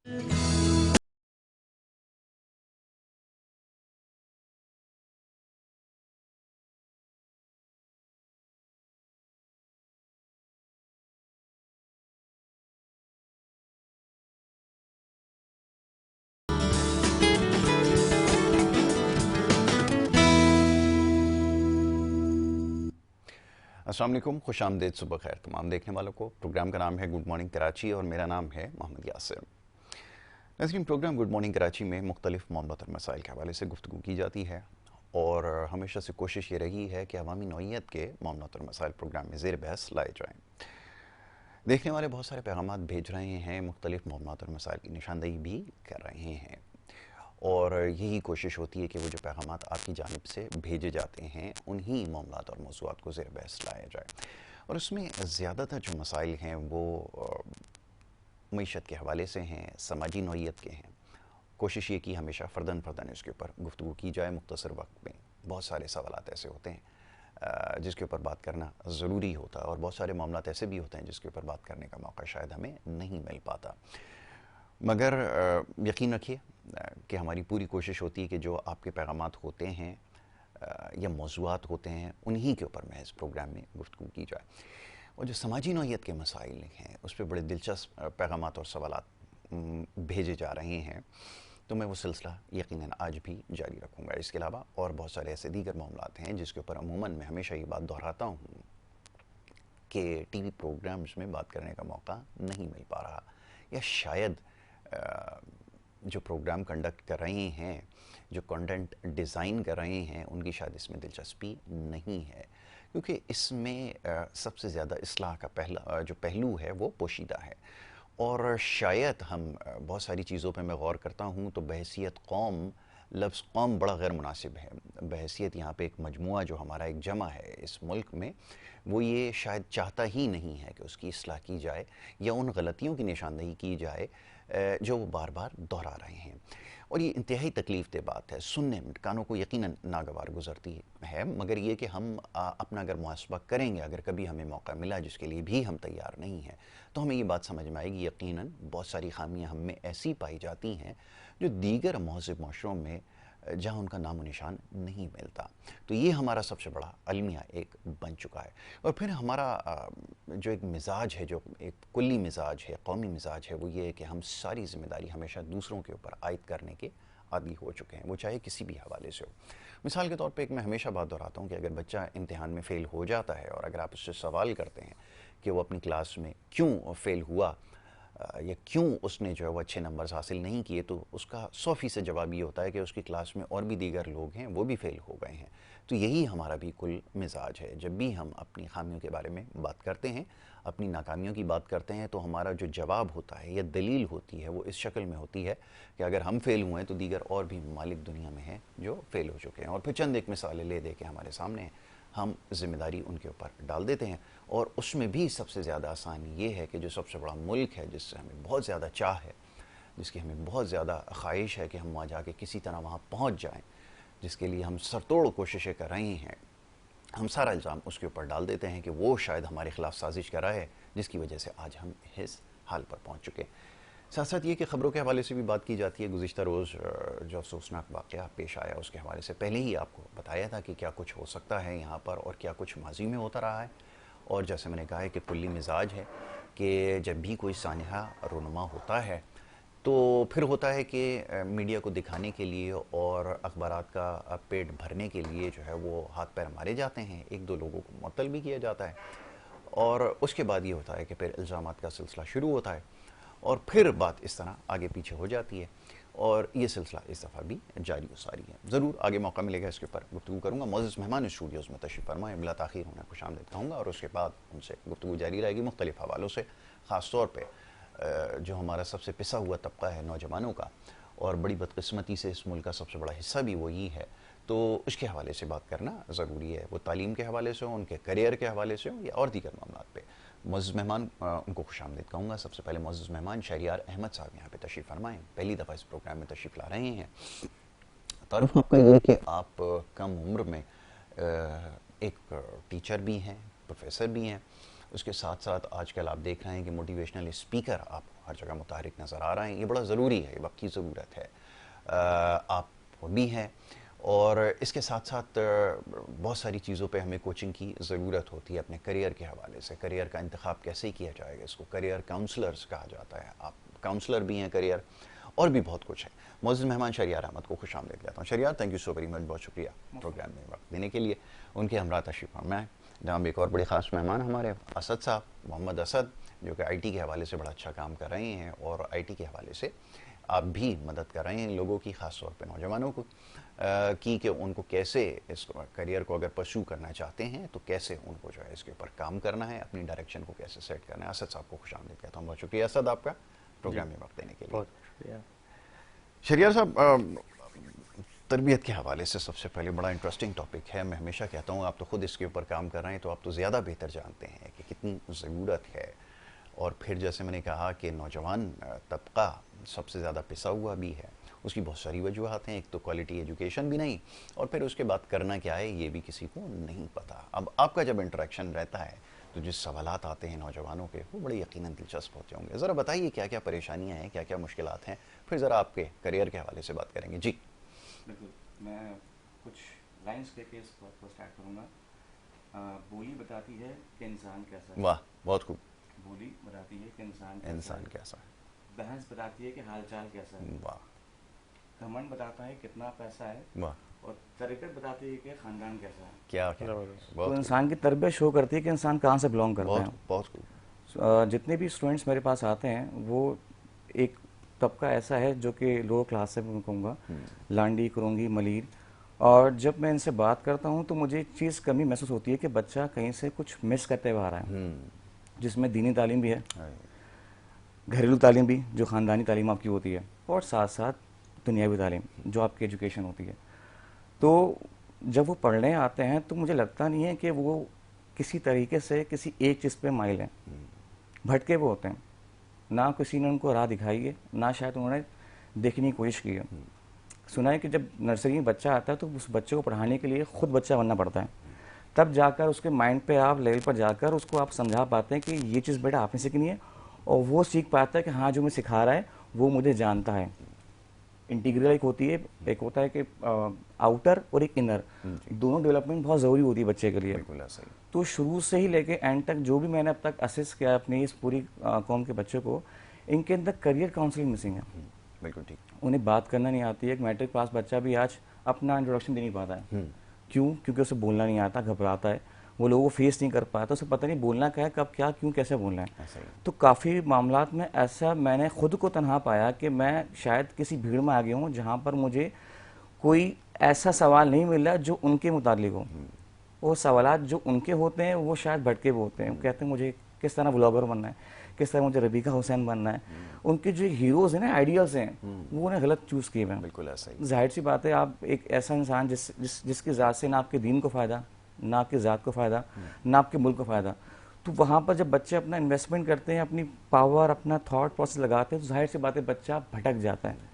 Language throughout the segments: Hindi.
अस्सलाम वालेकुम, खुश आमदीद, सुबह खैर तमाम देखने वालों को। प्रोग्राम का नाम है गुड मॉर्निंग कराची और मेरा नाम है मोहम्मद यासिर। नाज़रीन, प्रोग्राम गुड मॉर्निंग कराची में मुख्तलिफ मामलात और मसाइल के हवाले से गुफ्तगू की जाती है और हमेशा से कोशिश ये रही है कि अवामी नौइयत के मामलात और मसाइल प्रोग्राम में ज़ेर बहस लाए जाएँ। देखने वाले बहुत सारे पैगामात भेज रहे हैं, मुख्तलिफ मामलात और मसाइल की निशानदेही भी कर रहे हैं और यही कोशिश होती है कि वो जो पैगामात आपकी जानिब से भेजे जाते हैं उन्हीं मामलात और मौज़ूआत को ज़ेर बहस लाया जाए। और उसमें ज़्यादातर जो मसाइल हैं वो मईशत के हवाले से हैं, समाजी नौइयत के हैं। कोशिश ये की हमेशा फ़र्दन फ़र्दन इसके ऊपर गुफ्तगू की जाए मुख्तसर वक्त में। बहुत सारे सवालात ऐसे होते हैं जिसके ऊपर बात करना ज़रूरी होता है और बहुत सारे मामलात ऐसे भी होते हैं जिसके ऊपर बात करने का मौका शायद हमें नहीं मिल पाता। मगर यकीन रखिए कि हमारी पूरी कोशिश होती है कि जो आपके पैगामात होते हैं या मौज़ूआत होते हैं उन्हीं के ऊपर महज प्रोग्राम में गुफ्तगू की जाए। और जो समाजी नौइयत के मसाइल हैं उस पर बड़े दिलचस्प पैगामात और सवालात भेजे जा रहे हैं, तो मैं वो सिलसिला यकीनन आज भी जारी रखूँगा। इसके अलावा और बहुत सारे ऐसे दीगर मामलात हैं जिसके ऊपर अमूमन मैं हमेशा ये बात दोहराता हूँ कि टीवी प्रोग्राम्स में बात करने का मौका नहीं मिल पा रहा, या शायद जो प्रोग्राम कंडक्ट कर रहे हैं, जो कंटेंट डिज़ाइन कर रहे हैं, उनकी शायद इसमें दिलचस्पी नहीं है, क्योंकि इसमें सबसे ज़्यादा इस्लाह का पहला जो पहलू है वो पोशीदा है। और शायद हम बहुत सारी चीज़ों पे मैं गौर करता हूँ तो बहैसियत कौम, लफ्ज़ कौम बड़ा गैर मुनासिब है। बहैसियत यहाँ पे एक मजमुआ जो हमारा एक जमा है इस मुल्क में, वो ये शायद चाहता ही नहीं है कि उसकी इस्लाह की जाए या उन गलतियों की निशानदेही की जाए जो वो बार बार दोहरा रहे हैं। और ये इंतहाई तकलीफ़ दे बात है, सुनने में कानों को यकीनन नागवार गुजरती है, मगर ये कि हम अपना अगर मुहासबा करेंगे, अगर कभी हमें मौका मिला जिसके लिए भी हम तैयार नहीं हैं, तो हमें ये बात समझ में आएगी यकीनन बहुत सारी खामियां हम में ऐसी पाई जाती हैं जो दीगर महज़ब माशरों में जहाँ उनका नामो निशान नहीं मिलता। तो ये हमारा सबसे बड़ा अलमिया एक बन चुका है। और फिर हमारा जो एक मिजाज है, जो एक कुल्ली मिजाज है, कौमी मिजाज है, वो ये है कि हम सारी ज़िम्मेदारी हमेशा दूसरों के ऊपर आयद करने के आदी हो चुके हैं, वो चाहे किसी भी हवाले से हो। मिसाल के तौर पे एक मैं हमेशा बात दोहराता हूँ कि अगर बच्चा इम्तिहान में फ़ेल हो जाता है और अगर आप उससे सवाल करते हैं कि वो अपनी क्लास में क्यों फ़ेल हुआ या क्यों उसने जो है वो अच्छे नंबर्स हासिल नहीं किए, तो उसका 100% जवाब ये होता है कि उसकी क्लास में और भी दीगर लोग हैं, वो भी फ़ेल हो गए हैं। तो यही हमारा भी कुल मिजाज है। जब भी हम अपनी खामियों के बारे में बात करते हैं, अपनी नाकामियों की बात करते हैं, तो हमारा जो जवाब होता है या दलील होती है वो इस शक्ल में होती है कि अगर हम फ़ेल हुए हैं तो दीगर और भी ममालिक दुनिया में हैं जो फ़ेल हो चुके हैं। और फिर चंद एक मिसालें ले दे के हमारे सामने हम जिम्मेदारी उनके ऊपर डाल देते हैं। और उसमें भी सबसे ज़्यादा आसानी ये है कि जो सबसे बड़ा मुल्क है, जिससे हमें बहुत ज़्यादा चाह है, जिसकी हमें बहुत ज़्यादा ख्वाहिश है कि हम वहाँ जाके किसी तरह वहाँ पहुँच जाएँ, जिसके लिए हम सरतोड़ कोशिशें कर रहे हैं, हम सारा इल्ज़ाम उसके ऊपर डाल देते हैं कि वो शायद हमारे ख़िलाफ़ साजिश कर रहा है, जिसकी वजह से आज हम इस हाल पर पहुँच चुके हैं। साथ साथ ये कि ख़बरों के हवाले से भी बात की जाती है। गुज़िश्ता रोज़ जो अफसोसनाक वाक़या पेश आया उसके हवाले से पहले ही आपको बताया था कि क्या कुछ हो सकता है यहाँ पर और क्या कुछ माजी में होता रहा है। और जैसे मैंने कहा है कि कुल्ली मिजाज है कि जब भी कोई सानहा रोनुमा होता है तो फिर होता है कि मीडिया को दिखाने के लिए और अखबारात का पेट भरने के लिए जो है वो हाथ पैर मारे जाते हैं, एक दो लोगों को मुअत्तल भी किया जाता है और उसके बाद ये होता है कि फिर इल्ज़ामात का सिलसिला शुरू होता है और फिर बात इस तरह आगे पीछे हो जाती है और ये सिलसिला इस दफ़ा भी जारी सारी है। ज़रूर आगे मौका मिलेगा इसके ऊपर गुफ्तगू करूँगा। मोअज़्ज़ज़ मेहमान स्टूडियोज़ में तशरीफ़ फरमाएं, बिला ताख़ीर उन्हें खुशामदीद कहूँगा और उसके बाद उनसे गुफ्तगू जारी रहेगी मुख्तलिफ़ हवालों से, ख़ास तौर पर जो हमारा सबसे पिसा हुआ तबका है नौजवानों का, और बड़ी बदकिस्मती से इस मुल्क का सबसे बड़ा हिस्सा भी वही है, तो उसके हवाले से बात करना ज़रूरी है। वो तालीम के हवाले से हो, उनके करियर के हवाले से हो या और दीगर मामलात पे। मुअज़्ज़ज़ मेहमान उनको खुशामदीद कहूँगा। सबसे पहले मुअज़्ज़ज़ मेहमान शहरियार अहमद साहब यहाँ पे तशरीफ़ फरमाएँ, पहली दफ़ा इस प्रोग्राम में तशरीफ़ ला रहे हैं। तारुफ आपका ये है कि आप कम उम्र में एक टीचर भी हैं, प्रोफेसर भी हैं उसके साथ साथ आजकल आप देख रहे हैं कि मोटिवेशनल स्पीकर आपको हर जगह मुतहरिक नज़र आ रहे हैं। ये बड़ा ज़रूरी है, ये वक्त की ज़रूरत है। आप भी हैं और इसके साथ साथ बहुत सारी चीज़ों पे हमें कोचिंग की ज़रूरत होती है अपने करियर के हवाले से। करियर का इंतखाब कैसे किया जाएगा, इसको करियर काउंसलर्स कहा जाता है। आप काउंसलर भी हैं करियर, और भी बहुत कुछ है। मौजूद मेहमान शरियार अहमद को खुश आमदीद कहता हूँ। Shahriar, thank you so very much, बहुत शुक्रिया प्रोग्राम में वक्त देने के लिए। उनके हमरा तशरीफ फरमा है जहाँ एक और बड़े ख़ास मेहमान हमारे असद साहब, मोहम्मद असद, जो कि आईटी के हवाले से बड़ा अच्छा काम कर रहे हैं और आईटी के हवाले से आप भी मदद कर रहे हैं लोगों की, ख़ास तौर पे नौजवानों को कि उनको कैसे इस करियर को अगर परस्यू करना चाहते हैं तो कैसे उनको जो है इसके ऊपर काम करना है, अपनी डायरेक्शन को कैसे सेट करना है। असद साहब को खुश आमदीद कहता हूँ। बहुत शुक्रिया असद आपका प्रोग्राम में वक्त देने के लिए। बहुत शुक्रिया। शरियार साहब, तरबियत के हवाले से सबसे पहले बड़ा इंटरेस्टिंग टॉपिक है। मैं हमेशा कहता हूँ, आप तो खुद इसके ऊपर काम कर रहे हैं तो आप तो ज़्यादा बेहतर जानते हैं कि कितनी ज़रूरत है। और फिर जैसे मैंने कहा कि नौजवान तबका सबसे ज़्यादा पिसा हुआ भी है। उसकी बहुत सारी वजूहत हैं। एक तो क्वालिटी एजुकेशन भी नहीं, और फिर उसके बाद करना क्या है ये भी किसी को नहीं पता। अब आपका जब इंटरेक्शन रहता है तो जिस सवालात आते हैं नौजवानों के, वो बड़े यकीनन दिलचस्प होते होंगे। ज़रा बताइए क्या क्या परेशानियाँ हैं, क्या क्या मुश्किलात हैं, फिर ज़रा आपके करियर के हवाले से बात करेंगे। जी बिल्कुल, मैं कुछ लाइंस के इस बात को स्टार्ट करूँगा। बोली बताती है कि इंसान कैसा है। वाह, बहुत खूब। बोली बताती है कि इंसान कैसा है। बहस बताती है कि हालचाल कैसा है। वाह। घमंड बताता है कितना पैसा है। वाह। और तरबियत बताती है कि ख़ानदान कैसा है। क्या तो इंसान की तरबियत शो करती है कि इंसान कहाँ से बिलोंग करता है। बहुत खूब। जितने भी स्टूडेंट्स मेरे पास आते हैं वो एक तबका ऐसा है जो कि लोअर क्लास से मैं कहूँगा, लांडी, कुरुंगी, मलीर। और जब मैं इनसे बात करता हूँ तो मुझे एक चीज़ कमी महसूस होती है कि बच्चा कहीं से कुछ मिस करते हुए आ रहा है, जिसमें दीनी तालीम भी है, घरेलू तालीम भी जो ख़ानदानी तालीम आपकी होती है, और साथ साथ दुनियावी तालीम जो आपकी एजुकेशन होती है। तो जब वो पढ़ने आते हैं तो मुझे लगता नहीं है कि वो किसी तरीके से किसी एक चीज़ पे माइल हैं, भटके वो होते हैं। ना किसी ने उनको राह दिखाई है, ना शायद उन्होंने देखने की कोशिश की है। सुना है कि जब नर्सरी में बच्चा आता है तो उस बच्चे को पढ़ाने के लिए खुद बच्चा बनना पड़ता है, तब जाकर उसके माइंड पे आप लेवल पर जाकर उसको आप समझा पाते हैं कि ये चीज़ बेटा आपने सीखनी है, और वो सीख पाता है कि हाँ जो मैं सिखा रहा है वो मुझे जानता है। इंटीग्रल एक होती है, एक होता है कि आउटर और एक इनर, दोनों डेवलपमेंट बहुत ज़रूरी होती है बच्चे के लिए। बिल्कुल ऐसा ही। तो शुरू से ही लेके एंड तक जो भी मैंने अब तक असेस किया अपनी इस पूरी कौम के बच्चों को, इनके अंदर करियर काउंसलिंग मिसिंग है। बिल्कुल ठीक। उन्हें बात करना नहीं आती है। एक मैट्रिक पास बच्चा भी आज अपना इंट्रोडक्शन दे नहीं पाता है। क्यों? क्योंकि उसे बोलना नहीं आता, घबराता है, वो लोगों को फेस नहीं कर पाता, उसे पता नहीं बोलना क्या है, कब क्या, क्यों, कैसे बोलना है। तो काफ़ी मामलात में ऐसा मैंने खुद को तनहा पाया कि मैं शायद किसी भीड़ में आ गया हूँ जहाँ पर मुझे कोई ऐसा सवाल नहीं मिल रहा जो उनके मुतालिक हो। वो सवालात जो उनके होते हैं वो शायद भटके हुए होते हैं। वो कहते हैं मुझे किस तरह ब्लॉगर बनना है, किस तरह मुझे रबीका हुसैन बनना है। उनके जो हीरोज़ हैं ना, आइडियल्स हैं, वो उन्हें गलत चूज़ किए हैं। बिल्कुल ऐसा ही। जाहिर सी बात है, आप एक ऐसा इंसान जिसकी ज़ात से ना आपके दीन को फ़ायदा, ना आपकी ज़ात को फ़ायदा, ना आपके मुल्क को फ़ायदा, तो वहाँ पर जब बच्चे अपना इन्वेस्टमेंट करते हैं, अपनी पावर, अपना थॉट प्रोसेस लगाते हैं, तो जाहिर सी बात है बच्चा भटक जाता है।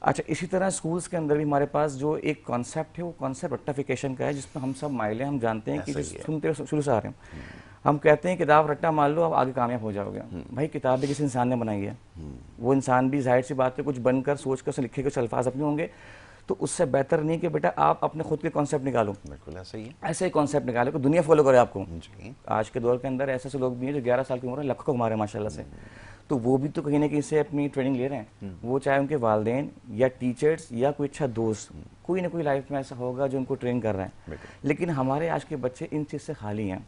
अच्छा, इसी तरह स्कूल्स के अंदर भी हमारे पास जो एक कॉन्सेप्ट है, वो कॉन्सेप्ट रट्टाफिकेशन का है, जिसमें हम सब माइले हम जानते हैं कि जो सुनते शुरू से आ रहे हैं, हम कहते हैं किताब रट्टा मान लो, अब आगे कामयाब हो जाओगे। भाई किताब भी किसी इंसान ने बनाई है, वो इंसान भी जाहिर सी बात है कुछ बनकर सोच कर लिखे कुछ अल्फाज अपने होंगे, तो उससे बेहतर नहीं कि बेटा आप अपने खुद के कॉन्सेप्ट निकालो। बिल्कुल ऐसा ही है। ऐसे ही कॉन्सेप्ट निकालो कि दुनिया फॉलो करे आपको। आज के दौर के अंदर ऐसे ऐसे लोग भी हैं जो 11 साल की उम्र है, लाखों को कमा रहे हैं माशाल्लाह से। तो वो भी तो कहीं ना कहीं से अपनी ट्रेनिंग ले रहे हैं। वो चाहे उनके वालिदैन या टीचर्स या कोई अच्छा दोस्त, कोई ना कोई लाइफ में ऐसा होगा जो उनको ट्रेन कर रहा है। लेकिन हमारे आज के बच्चे इन चीज़ से खाली हैं।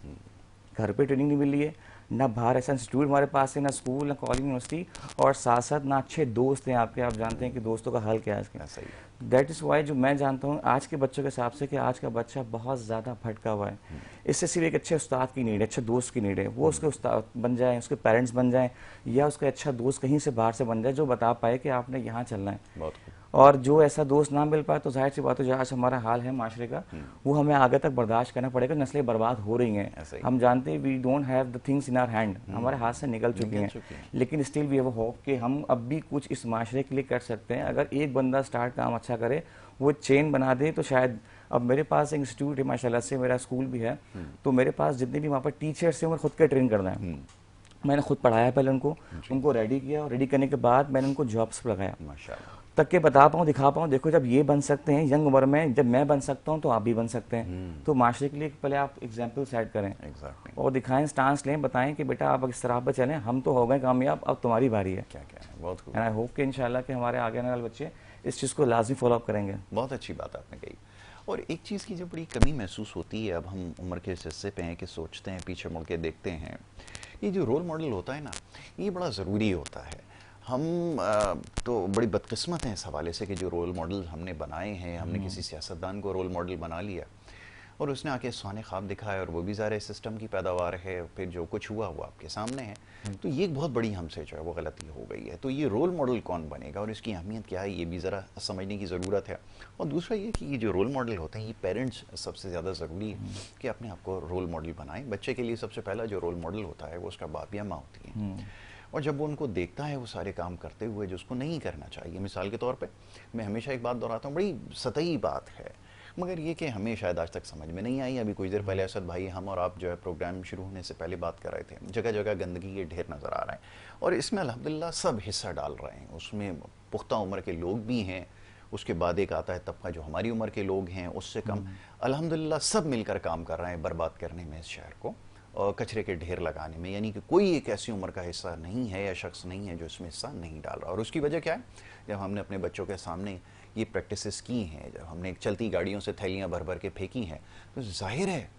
घर पे ट्रेनिंग नहीं मिल रही है, ना बाहर ऐसा इंस्टीट्यूट हमारे पास है, ना स्कूल, ना कॉलेज, यूनिवर्सिटी, और साथ साथ ना अच्छे दोस्त हैं आपके। आप जानते हैं कि दोस्तों का हाल क्या है आज। दैट इज़ वाई जो मैं जानता हूँ आज के बच्चों के हिसाब से कि आज का बच्चा बहुत ज़्यादा भटका हुआ है। इससे सिर्फ एक अच्छे उस्ताद की नीड है, अच्छे दोस्त की नीड है। वो उसके उस्ताद बन जाए, उसके पेरेंट्स बन जाएं, या उसका अच्छा दोस्त कहीं से बाहर से बन जाए जो बता पाए कि आपने यहाँ चलना है। और जो ऐसा दोस्त ना मिल पाए तो जाहिर सी बात है जो आज हमारा हाल है माशरे का, वो हमें आगे तक बर्दाश्त करना पड़ेगा। नस्लें बर्बाद हो रही हैं। हम जानते हैं we don't have the things in our hand, हमारे हाथ से निकल चुकी हैं, लेकिन स्टिल वी हैव होप कि हम अब भी कुछ इस माशरे के लिए कर सकते हैं। अगर एक बंदा स्टार्ट काम अच्छा करे, वो चेन बना दे, तो शायद अब मेरे पास एक इंस्टीट्यूट है माशाल्लाह से, मेरा स्कूल भी है, तो मेरे पास जितने भी वहाँ पर टीचर्स हैं, उन्हें खुद के ट्रेन करना है। मैंने खुद पढ़ाया पहले उनको रेडी किया, और रेडी करने के बाद मैंने उनको जॉब्स पर लगाया, माशाल्लाह। तक के बता पाऊँ, दिखा पाऊँ, देखो जब ये बन सकते हैं यंग उम्र में, जब मैं बन सकता हूँ तो आप भी बन सकते हैं। तो माशरे के लिए पहले आप एग्जाम्पल सेट करें एग्जैक्टली। और दिखाएं, स्टांस लें, बताएं कि बेटा आप इस राह पर चलें, हम तो हो गए कामयाब, अब तुम्हारी बारी है। क्या क्या है, बहुत खूब। एंड आई होप कि इंशाल्लाह कि हमारे आगे आने वाले बच्चे इस चीज़ को लाजमी फॉलोअप करेंगे। बहुत अच्छी बात आपने कही। और एक चीज़ की जो बड़ी कमी महसूस होती है, अब हम उम्र के इस हिस्से पे हैं कि सोचते हैं, पीछे मुड़ के देखते हैं, ये जो रोल मॉडल होता है ना, ये बड़ा ज़रूरी होता है। हम तो बड़ी बदकिस्मत हैं इस हवाले से कि जो रोल मॉडल हमने बनाए हैं, हमने किसी सियासतदान को रोल मॉडल बना लिया और उसने आके सुहाने ख्वाब दिखाए, और वो भी ज़ाहिर सिस्टम की पैदावार है, फिर जो कुछ हुआ वो आपके सामने है। तो ये एक बहुत बड़ी हमसे जो है वो गलती हो गई है। तो ये रोल मॉडल कौन बनेगा और इसकी अहमियत क्या है, ये भी ज़रा समझने की ज़रूरत है। और दूसरा ये कि ये जो रोल मॉडल होते हैं, ये पेरेंट्स सबसे ज़्यादा ज़रूरी है कि अपने आप को रोल मॉडल बनाएं। बच्चे के लिए सबसे पहला जो रोल मॉडल होता है वो उसका बाप या माँ होती है, और जब वो उनको देखता है वो सारे काम करते हुए जो उसको नहीं करना चाहिए, मिसाल के तौर पे मैं हमेशा एक बात दोहराता हूँ, बड़ी सतही बात है, मगर ये कि हमें शायद आज तक समझ में नहीं आई। अभी कुछ देर पहले असद भाई, हम और आप जो है प्रोग्राम शुरू होने से पहले बात कर रहे थे, जगह जगह गंदगी के ढेर नज़र आ रहे हैं, और इसमें अल्हम्दुलिल्लाह सब हिस्सा डाल रहे हैं। उसमें पुख्ता उम्र के लोग भी हैं, उसके बाद एक आता है तबका जो हमारी उम्र के लोग हैं, उससे कम, अल्हम्दुलिल्लाह सब मिलकर काम कर रहे हैं बर्बाद करने में इस शहर को और कचरे के ढेर लगाने में। यानी कि कोई एक ऐसी उम्र का हिस्सा नहीं है या शख्स नहीं है जो इसमें हिस्सा नहीं डाल रहा। और उसकी वजह क्या है, जब हमने अपने बच्चों के सामने ये प्रैक्टिसेस की हैं, जब हमने चलती गाड़ियों से थैलियाँ भर भर के फेंकी हैं, तो जाहिर है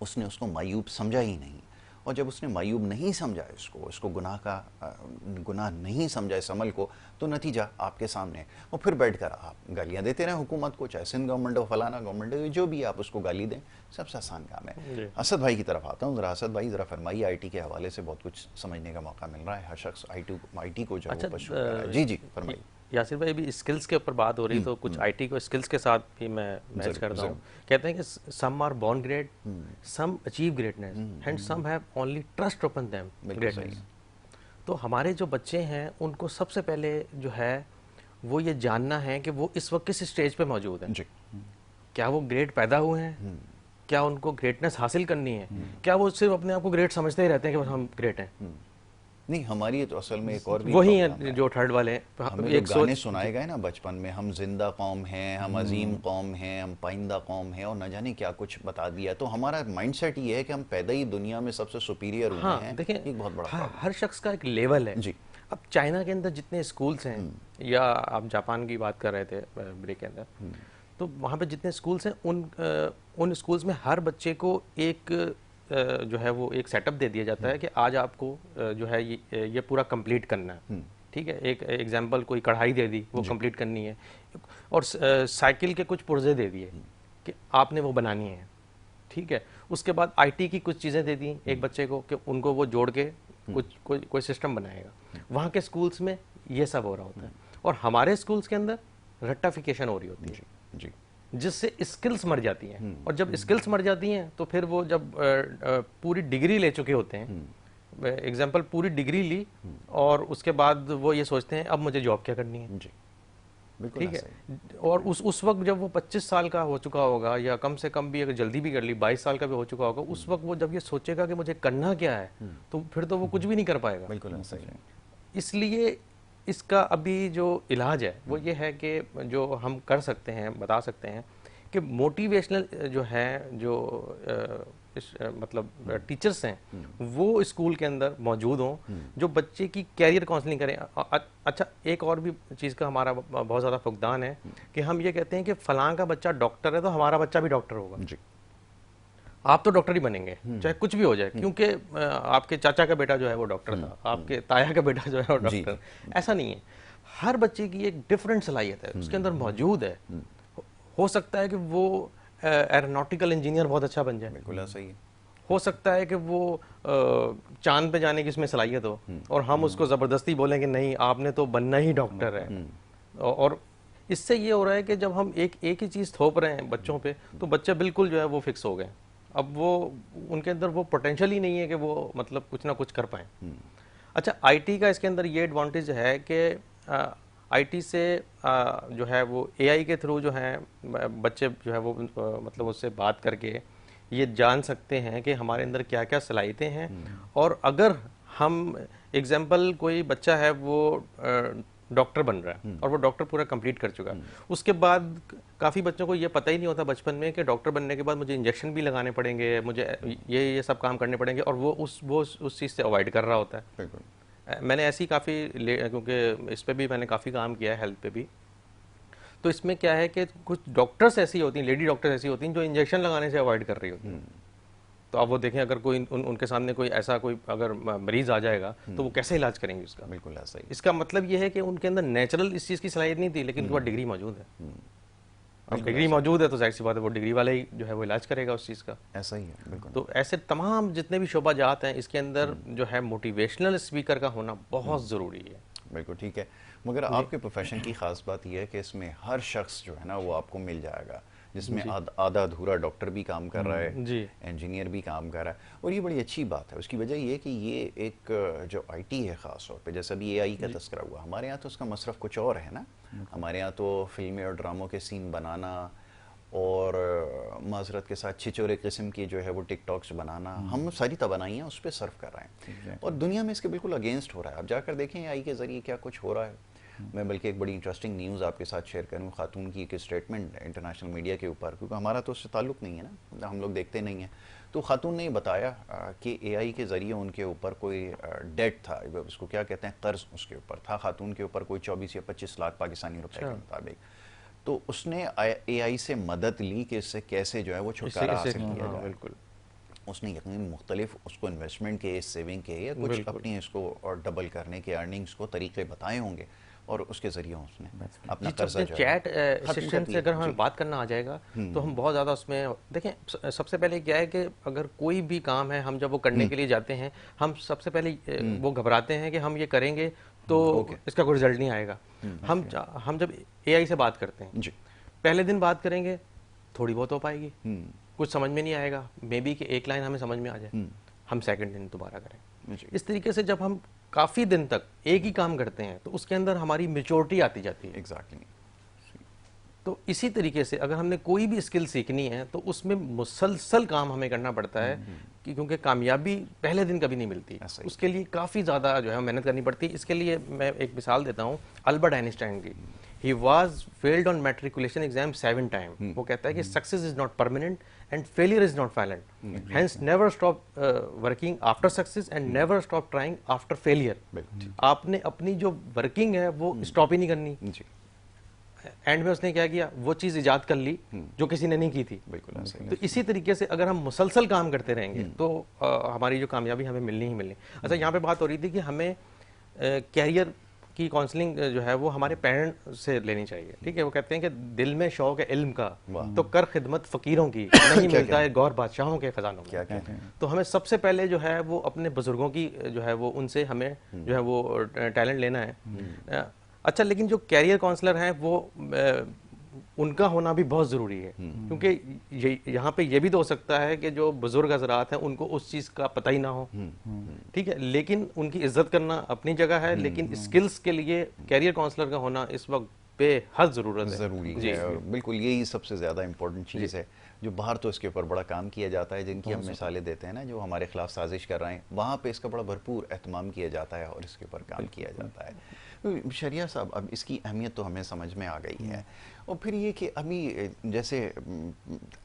उसने उसको मायूब समझा ही नहीं। और जब उसने मायूब नहीं समझा इसको गुनाह नहीं समझा इस अमल को, तो नतीजा आपके सामने है। और फिर बैठ कर आप गालियाँ देते रहें हुकूमत को, चाहे सिंध गवर्नमेंट हो, फलाना गवर्नमेंट हो, जो भी आप उसको गाली दें, सबसे आसान काम है। असद भाई की तरफ आता हूँ ज़रा। असद भाई ज़रा फरमाइए, IT के हवाले से बहुत कुछ समझने का मौका मिल रहा है, हर शख्स IT को जो है वो पशु कर रहा है। जी फरमाइए। यासिर भाई, अभी स्किल्स के ऊपर बात हो रही, तो कुछ IT को स्किल्स के साथ भी मैं मैच करता हूँ। कहते हैं कि some are born great, some achieve greatness and some have only trust upon them greatness. तो हमारे जो बच्चे हैं उनको सबसे पहले जो है वो ये जानना है कि वो इस वक्त किस स्टेज पे मौजूद हैं। क्या वो ग्रेट पैदा हुए हैं, क्या उनको ग्रेटनेस हासिल करनी है, क्या वो सिर्फ अपने आप को ग्रेट समझते ही रहते हैं कि बस हम ग्रेट हैं। नहीं, हमारी तो असल में एक और भी वही है जो थर्ड वाले हैं। हमें एक गाने सुनाए गए ना बचपन में, हम जिंदा कौम हैं, हम अजीम कौम हैं, हम पाइंदा कौम हैं, और न जाने क्या कुछ बता दिया। तो हमारा माइंडसेट ये है कि हम पैदा ही दुनिया में सबसे सुपीरियर हुए हैं। देखिए, एक बहुत बड़ा हर शख्स का एक लेवल है जी। अब चाइना के अंदर जितने स्कूल्स हैं, या आप जापान की बात कर रहे थे ब्रेक के अंदर, तो वहाँ पे जितने स्कूल्स हैं उन स्कूल्स में हर बच्चे को एक जो है वो एक सेटअप दे दिया जाता है कि आज आपको जो है ये पूरा कंप्लीट करना है। ठीक है, एक एग्जांपल कोई कढ़ाई दे दी, वो कंप्लीट करनी है, और साइकिल के कुछ पुर्जे दे दिए कि आपने वो बनानी है। ठीक है, उसके बाद IT की कुछ चीज़ें दे दी एक बच्चे को कि उनको वो जोड़ के कोई सिस्टम बनाएगा। वहाँ के स्कूल्स में ये सब हो रहा होता है, और हमारे स्कूल्स के अंदर रट्टाफिकेशन हो रही होती है जी, जिससे स्किल्स मर जाती हैं। और जब स्किल्स मर जाती हैं तो फिर वो जब पूरी डिग्री ले चुके होते हैं, एग्जांपल पूरी डिग्री ली, और उसके बाद वो ये सोचते हैं अब मुझे जॉब क्या करनी है जी। ठीक है, और उस वक्त जब वो 25 साल का हो चुका होगा, या कम से कम भी अगर जल्दी भी कर ली 22 साल का भी हो चुका होगा, उस वक्त वो जब ये सोचेगा कि मुझे करना क्या है, तो फिर तो वो कुछ भी नहीं कर पाएगा। बिल्कुल सही। इसलिए इसका अभी जो इलाज है वो ये है कि जो हम कर सकते हैं, बता सकते हैं कि मोटिवेशनल जो है, जो मतलब टीचर्स हैं वो स्कूल के अंदर मौजूद हों, जो बच्चे की कैरियर काउंसलिंग करें। अच्छा, एक और भी चीज़ का हमारा बहुत ज़्यादा फुकदान है कि हम ये कहते हैं कि फलां का बच्चा डॉक्टर है तो हमारा बच्चा भी डॉक्टर होगा जी। आप तो डॉक्टर ही बनेंगे चाहे कुछ भी हो जाए, क्योंकि आपके चाचा का बेटा जो है वो डॉक्टर था, आपके ताया का बेटा जो है वो डॉक्टर। ऐसा नहीं है, हर बच्चे की एक डिफरेंट सलाहियत है उसके अंदर मौजूद है। हो सकता है कि वो एरोनॉटिकल इंजीनियर बहुत अच्छा बन जाए, बिल्कुल सही है। हो सकता है कि वो चांद पे जाने की इसमें सलाहियत हो, और हम उसको ज़बरदस्ती बोलें कि नहीं आपने तो बनना ही डॉक्टर है। और इससे ये हो रहा है कि जब हम एक ही चीज़ थोप रहे हैं बच्चों पे, तो बच्चे बिल्कुल जो है वो फिक्स हो गए। अब वो उनके अंदर वो पोटेंशियल ही नहीं है कि वो मतलब कुछ ना कुछ कर पाएँ। अच्छा, IT का इसके अंदर ये एडवांटेज है कि आईटी से जो है वो एआई के थ्रू जो है बच्चे जो है वो मतलब उससे बात करके ये जान सकते हैं कि हमारे अंदर क्या क्या सलाहियतें हैं। और अगर हम एग्जाम्पल कोई बच्चा है वो डॉक्टर बन रहा है और वो डॉक्टर पूरा कंप्लीट कर चुका है, उसके बाद काफ़ी बच्चों को ये पता ही नहीं होता बचपन में कि डॉक्टर बनने के बाद मुझे इंजेक्शन भी लगाने पड़ेंगे, मुझे ये सब काम करने पड़ेंगे, और वो उस चीज़ से अवॉइड कर रहा होता है। बिल्कुल। मैंने ऐसी काफ़ी क्योंकि इस पे भी मैंने काफ़ी काम किया है, हेल्थ पे भी। तो इसमें क्या है कि कुछ डॉक्टर्स ऐसी होती हैं, लेडी डॉक्टर्स ऐसी होती हैं जो इंजेक्शन लगाने से अवॉइड कर रही होती हैं। तो अब वो देखें, अगर कोई उनके सामने कोई ऐसा कोई अगर मरीज आ जाएगा तो वो कैसे इलाज करेंगे उसका। बिल्कुल ऐसा ही। इसका मतलब ये है कि उनके अंदर नेचुरल इस चीज़ की सलाहियत नहीं थी, लेकिन उनके पास डिग्री मौजूद है। अब डिग्री मौजूद है तो जाहिर सी बात है वो डिग्री वाला ही जो है वो इलाज करेगा उस चीज़ का। ऐसा ही है, बिल्कुल। तो ऐसे तमाम जितने भी शोबा जात हैं, इसके अंदर जो है मोटिवेशनल स्पीकर का होना बहुत ज़रूरी है। बिल्कुल ठीक है। मगर आपके प्रोफेशन की खास बात यह है कि इसमें हर शख्स जो है ना वो आपको मिल जाएगा, जिसमें आधा अधूरा डॉक्टर भी काम कर रहा है, जी। इंजीनियर भी काम कर रहा है, और ये बड़ी अच्छी बात है। उसकी वजह ये कि ये एक जो आईटी है ख़ास तौर पे, जैसा भी एआई का तस्करा हुआ, हमारे यहाँ तो उसका मसरफ़ कुछ और है ना। हमारे यहाँ तो फिल्में और ड्रामों के सीन बनाना और माजरत के साथ छिचोरे किस्म की जो है वो टिकटॉक्स बनाना, हम सारी तवानाइयाँ उस पर सर्व कर रहे हैं। और दुनिया में इसके बिल्कुल अगेंस्ट हो रहा है। आप जाकर देखें एआई के ज़रिए क्या कुछ हो रहा है। मैं बल्कि एक बड़ी इंटरेस्टिंग न्यूज़ आपके साथ शेयर करूँ, खातून की एक स्टेटमेंट इंटरनेशनल मीडिया के ऊपर, क्योंकि हमारा तो उससे ताल्लुक़ नहीं है ना, हम लोग देखते नहीं हैं। तो खातून ने बताया कि एआई के ज़रिए उनके ऊपर कोई डेट था, उसको क्या कहते हैं, कर्ज उसके ऊपर था, खातून के ऊपर कोई 24 या 25 लाख पाकिस्तानी रुपए के मुताबिक। तो उसने एआई से मदद ली कि इससे कैसे जो है वो छुटकारा हासिल किया जाए। बिल्कुल। उसने यकीन मुख्तलिफ उसको इन्वेस्टमेंट के, सेविंग के, या कुछ अपनी इसको और डबल करने के अर्निंग्स को तरीके बताए होंगे, और उसके जरिए उसने अपना कर्जा जो है चैट असिस्टेंट से अगर हमें बात करना आ जाएगा तो हम बहुत ज़्यादा उसमें देखें। सबसे पहले क्या है कि अगर कोई भी काम है, हम जब वो करने के लिए जाते हैं, हम सबसे पहले वो घबराते हैं कि हम ये करेंगे तो इसका कोई रिजल्ट नहीं आएगा। हम जब एआई से बात करते हैं, पहले दिन बात करेंगे, थोड़ी बहुत हो पाएगी, कुछ समझ में नहीं आएगा, मे बी कि एक लाइन हमें समझ में आ जाए, हम सेकंड दिन दोबारा करें। इस तरीके से जब हम काफ़ी दिन तक एक ही काम करते हैं तो उसके अंदर हमारी मेच्योरिटी आती जाती है। एग्जैक्टली। तो इसी तरीके से अगर हमने कोई भी स्किल सीखनी है तो उसमें मुसलसल काम हमें करना पड़ता है, क्योंकि कामयाबी पहले दिन कभी नहीं मिलती। उसके लिए काफ़ी ज़्यादा जो है मेहनत करनी पड़ती है। इसके लिए मैं एक मिसाल देता हूँ अल्बर्ट आइंस्टाइन की। He was failed on matriculation exam 7 time. वो कहता है कि success is not permanent and failure is not फाइलेंट, hence never stop working after success and never stop trying after failure. आपने अपनी जो वर्किंग है वो स्टॉप ही नहीं करनी। एंड में उसने क्या किया, वो चीज़ इजाद कर ली जो किसी ने नहीं की थी। बिल्कुल ऐसे। तो इसी तरीके से अगर हम मुसलसल काम करते रहेंगे तो हमारी जो कामयाबी हमें मिलनी ही मिलनी। अच्छा, यहाँ पे बात हो रही थी कि हमें कैरियर की काउंसलिंग जो है वो हमारे पेरेंट से लेनी चाहिए। ठीक है, वो कहते हैं कि दिल में शौक है इल्म का तो कर खिदमत फकीरों की, नहीं मिलता है गौर बादशाहों के खजानों में। तो हमें सबसे पहले जो है वो अपने बुजुर्गों की जो है वो उनसे हमें जो है वो टैलेंट लेना है। अच्छा, लेकिन जो कैरियर काउंसलर हैं वो उनका होना भी बहुत ज़रूरी है, क्योंकि यहाँ पे ये भी तो हो सकता है कि जो बुजुर्ग हजरात हैं उनको उस चीज़ का पता ही ना हो। ठीक है, लेकिन उनकी इज्जत करना अपनी जगह है, लेकिन स्किल्स के लिए कैरियर काउंसलर का होना इस वक्त बेहद ज़रूरत है। ज़रूरी है, और बिल्कुल यही सबसे ज़्यादा इम्पोर्टेंट चीज़ है। जो बाहर तो इसके ऊपर बड़ा काम किया जाता है, जिनकी हम मिसालें देते हैं ना, जो हमारे खिलाफ साजिश कर रहे हैं, वहाँ पे इसका बड़ा भरपूर एहतमाम किया जाता है और इसके ऊपर काम किया जाता है। शरिया साहब, अब इसकी अहमियत तो हमें समझ में आ गई है, और फिर ये कि अभी जैसे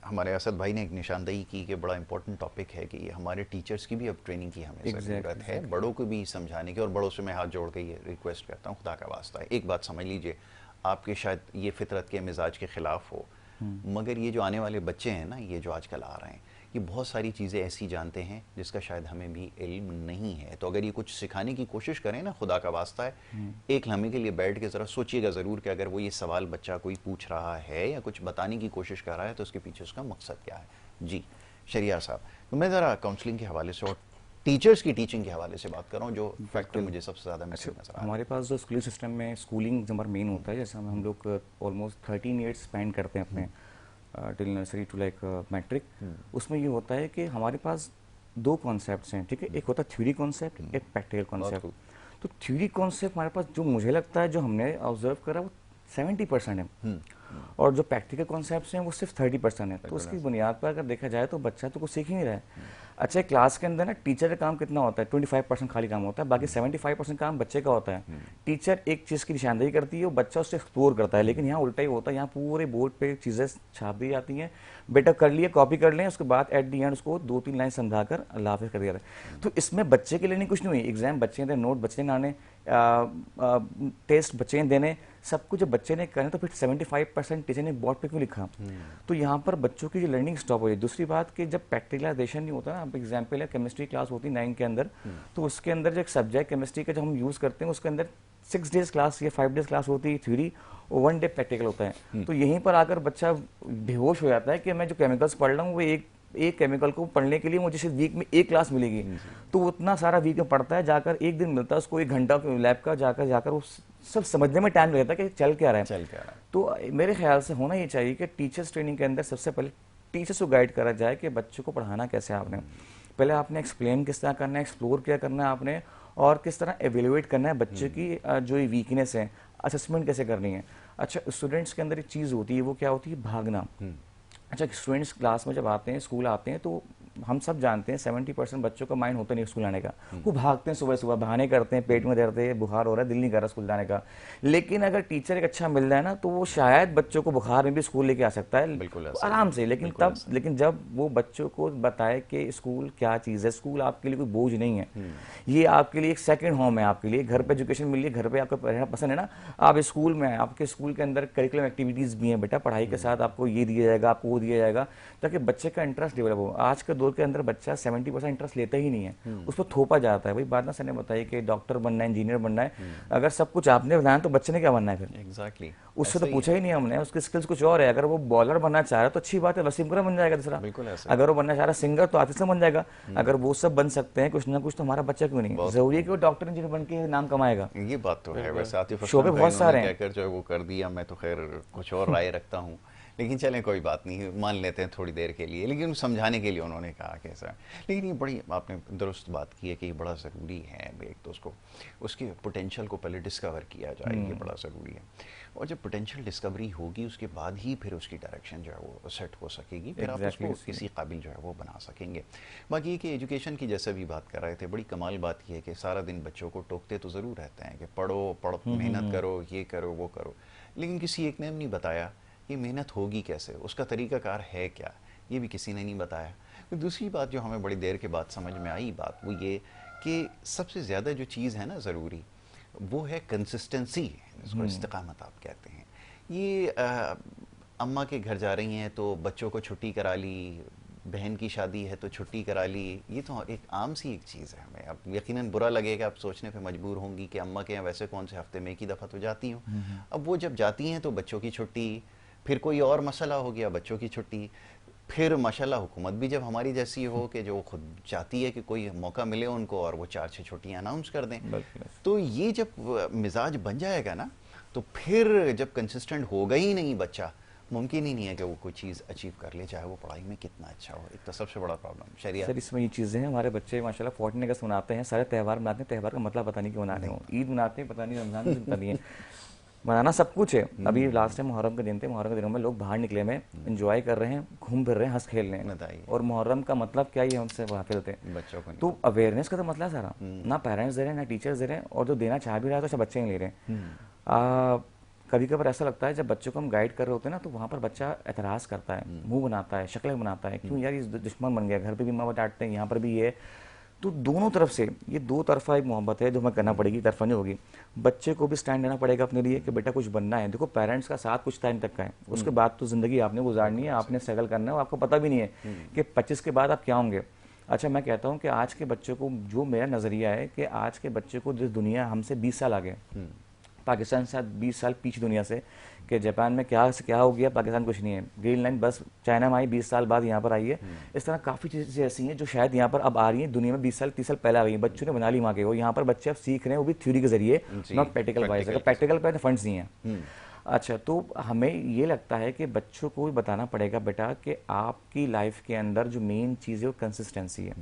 हमारे असद भाई ने एक निशानदेही की कि बड़ा इंपॉर्टेंट टॉपिक है कि हमारे टीचर्स की भी अब ट्रेनिंग की हमें ज़रूरत है, बड़ों को भी समझाने की। और बड़ों से मैं हाथ जोड़ के ये रिक्वेस्ट करता हूँ, खुदा का वास्ता है, एक बात समझ लीजिए, आपके शायद ये फितरत के मिजाज के ख़िलाफ़ हो, मगर ये जो आने वाले बच्चे हैं ना, ये जो आजकल आ रहे हैं, ये बहुत सारी चीज़ें ऐसी जानते हैं जिसका शायद हमें भी इल्म नहीं है। तो अगर ये कुछ सिखाने की कोशिश करें ना, खुदा का वास्ता है, एक लम्हे के लिए बैठ के ज़रा सोचिएगा ज़रूर कि अगर वो ये सवाल बच्चा कोई पूछ रहा है या कुछ बताने की कोशिश कर रहा है तो उसके पीछे उसका मकसद क्या है। जी शरिया साहब, तो मैं ज़रा काउंसलिंग के हवाले से और टीचर्स की टीचिंग के हवाले से बात कर रहा हूँ, जो फैक्टर मुझे सबसे ज़्यादा नजर आ रहा है। हमारे पास जो स्कूलिंग सिस्टम में स्कूलिंग जो हमारा मेन होता है, जैसे हम लोग ऑलमोस्ट 13 ईयर्स स्पेंड करते हैं अपने till nursery to like matric. उसमें ये होता है कि हमारे पास दो कॉन्सेप्ट्स हैं, ठीक है, एक होता है थ्योरी कॉन्सेप्ट, एक प्रैक्टिकल कॉन्सेप्ट। तो थ्योरी कॉन्सेप्ट हमारे पास जो मुझे लगता है जो हमने ऑब्जर्व करा वो 70% है, और जो प्रैक्टिकल कॉन्सेप्ट्स हैं वो सिर्फ 30% है। तो उसकी बुनियाद पर अगर देखा जाए तो बच्चा तो कुछ सीख ही नहीं रहा है। अच्छा, क्लास के अंदर ना टीचर का काम कितना होता है, 25% खाली काम होता है, बाकी 75% काम बच्चे का होता है। टीचर एक चीज़ की निशानदेही करती है, वो बच्चा उससे एक्सप्लोर करता है, लेकिन यहाँ उल्टा ही होता है, यहाँ पूरे बोर्ड पे चीज़ें छाप दी जाती हैं, बेटा कर लिए, कॉपी कर लें, उसके बाद एट दी एंड उसको 2-3 लाइन समझाकर अल्लाह हाफ़िज़ कर दिया जाता है। तो इसमें बच्चे के लिए नहीं कुछ नहीं हुई, एग्जाम बच्चे ने, नोट बच्चे ने आने, टेस्ट बच्चे ने देने, सब कुछ जब बच्चे ने करें तो फिर 75% टीचर ने बोर्ड पे क्यों लिखा? तो यहाँ पर बच्चों की जो लर्निंग स्टॉप हो जाए। दूसरी बात कि जब प्रैक्टिकलाइजेशन नहीं होता ना, अब एग्जाम्पल है केमिस्ट्री क्लास होती है 9 के अंदर, तो उसके अंदर जो एक सब्जेक्ट केमिस्ट्री का जो हम यूज़ करते हैं उसके अंदर 6 डेज क्लास या 5 डेज क्लास होती है थ्योरी, और 1 डे प्रैक्टिकल होता है। तो यहीं पर आकर बच्चा बेहोश हो जाता है कि मैं जो केमिकल्स पढ़ रहा हूँ वो एक केमिकल को पढ़ने के लिए मुझे सिर्फ वीक में एक क्लास मिलेगी, तो वो उतना सारा वीक में पढ़ता है, जाकर एक दिन मिलता है उसको 1 घंटा लैब का, जाकर वो सब समझने में टाइम लगता है कि चल क्या रहा है। तो मेरे ख्याल से होना ये चाहिए कि टीचर्स ट्रेनिंग के अंदर सबसे पहले टीचर्स को गाइड करा जाए कि बच्चों को पढ़ाना कैसे है। आपने पहले आपने एक्सप्लेन किस तरह करना है, एक्सप्लोर क्या करना है आपने, और किस तरह एवेल्युएट करना है बच्चे की जो वीकनेस है, असेसमेंट कैसे करनी है। अच्छा, स्टूडेंट्स के अंदर एक चीज़ होती है, वो क्या होती है? भागना। अच्छा, स्टूडेंट्स क्लास में जब आते हैं, स्कूल आते हैं, तो हम सब जानते हैं 70% बच्चों का माइंड होता नहीं स्कूल आने का, वो भागते हैं, सुबह सुबह बहाने करते हैं, पेट में दर्द है, बुखार हो रहा है, दिल नहीं कर रहा स्कूल जाने का। लेकिन अगर टीचर एक अच्छा मिल जाए ना, तो वो शायद बच्चों को बुखार में भी स्कूल लेके आ सकता है, बिल्कुल आराम से। लेकिन जब वो बच्चों को बताए कि स्कूल क्या चीज़ है, स्कूल आपके लिए कोई बोझ नहीं है, ये आपके लिए एक सेकेंड होम है, आपके लिए घर पे एजुकेशन मिल रही है, घर पे आपको रहना पसंद है ना, आप स्कूल में, आपके स्कूल के अंदर करिकुलम एक्टिविटीज़ भी हैं बेटा, पढ़ाई के साथ आपको ये दिया जाएगा, आपको वो दिया जाएगा, ताकि बच्चे का इंटरेस्ट डेवलप हो। आज के दौर के अंदर बच्चा 70% इंटरेस्ट लेता ही नहीं है, उस पर थोपा जाता है। वही बात ना सर ने बताई कि डॉक्टर बनना है, इंजीनियर बनना है, अगर सब कुछ आपने बताया तो बच्चे ने क्या बनना है फिर? एग्जैक्टली, उससे तो पूछा ही नहीं हमने, उसकी स्किल्स कुछ और है। अगर वो बॉलर बनना चाह रहा है तो अच्छी बात है, वसीम अकरम बन जाएगा दूसरा। अगर वो बनना चाह रहा है सिंगर, तो आतिफ बन जाएगा। अगर वो सब बन सकते हैं कुछ ना कुछ, तो हमारा बच्चा क्यों नहीं? जरूरी है कि वो डॉक्टर इंजीनियर बन के नाम कमाएगा? ये बात तो है। वैसे आतिफ शोबे बहुत सारे हैं, कहकर जो है वो कर दिया, मैं तो खैर कुछ और राय रखता हूँ, लेकिन चलें कोई बात नहीं, मान लेते हैं थोड़ी देर के लिए। लेकिन समझाने के लिए उन्होंने कहा कैसा। लेकिन ये बड़ी आपने दुरुस्त बात की है कि ये बड़ा ज़रूरी है, एक तो उसके पोटेंशियल को पहले डिस्कवर किया जाए, ये बड़ा ज़रूरी है। और जब पोटेंशियल डिस्कवरी होगी उसके बाद ही फिर उसकी डायरेक्शन जो है वो सेट हो सकेगी, फिर आप उसको किसी काबिल जो है वो बना सकेंगे। बाकी ये कि एजुकेशन की जैसे भी बात कर रहे थे, बड़ी कमाल बात ये है कि सारा दिन बच्चों को टोकते तो ज़रूर रहते हैं कि पढ़ो, मेहनत करो, ये करो, वो करो, लेकिन किसी एक ने नहीं बताया ये मेहनत होगी कैसे, उसका तरीक़ाकार है क्या, ये भी किसी ने नहीं बताया। तो दूसरी बात जो हमें बड़ी देर के बाद समझ में आई बात, वो ये कि सबसे ज़्यादा जो चीज़ है ना ज़रूरी, वो है कंसिस्टेंसी, जिसको इस्तिकामत आप कहते हैं। ये अम्मा के घर जा रही हैं तो बच्चों को छुट्टी करा ली, बहन की शादी है तो छुट्टी करा ली, ये तो एक आम सी एक चीज़ है। हमें अब यकीनन बुरा लगेगा, आप सोचने पे मजबूर होंगी कि अम्मा के यहाँ वैसे कौन से हफ्ते में एक ही दफ़ा तो जाती हूँ। अब वो जब जाती हैं तो बच्चों की छुट्टी, फिर कोई और मसला हो गया, बच्चों की छुट्टी, फिर माशाल्लाह हुकूमत भी जब हमारी जैसी हो कि जो खुद चाहती है कि कोई मौका मिले उनको और वो 4-6 छुट्टियाँ अनाउंस कर दें, तो ये जब मिजाज बन जाएगा ना, तो फिर जब कंसिस्टेंट होगा ही नहीं बच्चा, मुमकिन ही नहीं है कि वो कोई चीज़ अचीव कर ले, चाहे वो पढ़ाई में कितना अच्छा हो। एक तो सबसे बड़ा प्रॉब्लम शरिया सर इसमें ये चीज़ें हैं। हमारे बच्चे माशाल्लाह 14 अगस्त मनाते हैं, सारे त्यौहार मनाते हैं, त्यौहार का मतलब पता नहीं क्यों मना रहे हो, ईद मनाते हैं पता नहीं, रमज़ान पता नहीं है, मनाना सब कुछ है। अभी लास्ट टाइम मुहर्रम के दिन थे, मुहर्रम के दिनों में लोग बाहर निकले में एंजॉय कर रहे हैं, घूम फिर रहे हैं, हंस खेल रहे हैं, और मुहर्रम का मतलब क्या, ये हमसे वाकिफ थे बच्चों को। तो अवेयरनेस का तो मतलब सारा ना पेरेंट्स दे रहे हैं ना टीचर्स दे रहे हैं, और जो देना चाह भी रहा है तो अच्छा बच्चे नहीं ले रहे हैं। कभी कभार ऐसा लगता है जब बच्चों को हम गाइड कर रहे होते हैं ना, तो वहाँ पर बच्चा एतराज़ करता है, मुंह बनाता है, शक्ल बनाता है, क्यों यार ये दुश्मन बन गया, घर पे भी माँ डांटते हैं, यहाँ पर भी ये। तो दोनों तरफ से ये दो तरफा एक मोहब्बत है जो हमें करना पड़ेगी, तरफा नहीं होगी। बच्चे को भी स्टैंड लेना पड़ेगा अपने लिए कि बेटा कुछ बनना है। देखो पेरेंट्स का साथ कुछ टाइम तक का है, उसके बाद तो ज़िंदगी आपने गुजारनी है, आपने स्ट्रगल करना है, आपको पता भी नहीं है कि 25 के बाद आप क्या होंगे। अच्छा, मैं कहता हूँ कि आज के बच्चों को, जो मेरा नज़रिया है कि आज के बच्चे को जिस दुनिया हमसे 20 साल आगे, पाकिस्तान से 20 साल पीछे दुनिया से, कि जापान में क्या हो गया, पाकिस्तान कुछ नहीं है, ग्रीन लाइन बस चाइना में आई 20 साल बाद यहाँ पर आई है। इस तरह काफ़ी चीज़ें ऐसी हैं जो शायद यहाँ पर अब आ रही हैं, दुनिया में 20 साल 30 साल पहले आ गई हैं, बच्चों ने बना ली माँ के, वो यहाँ पर बच्चे अब सीख रहे हैं, वो भी थ्योरी के जरिए, नॉट प्रैक्टिकल वाइज। अगर प्रैक्टिकल पर फंड्स नहीं है। अच्छा, तो हमें ये लगता है कि बच्चों को भी बताना पड़ेगा बेटा कि आपकी लाइफ के अंदर जो मेन चीज़ है वो कंसिस्टेंसी है।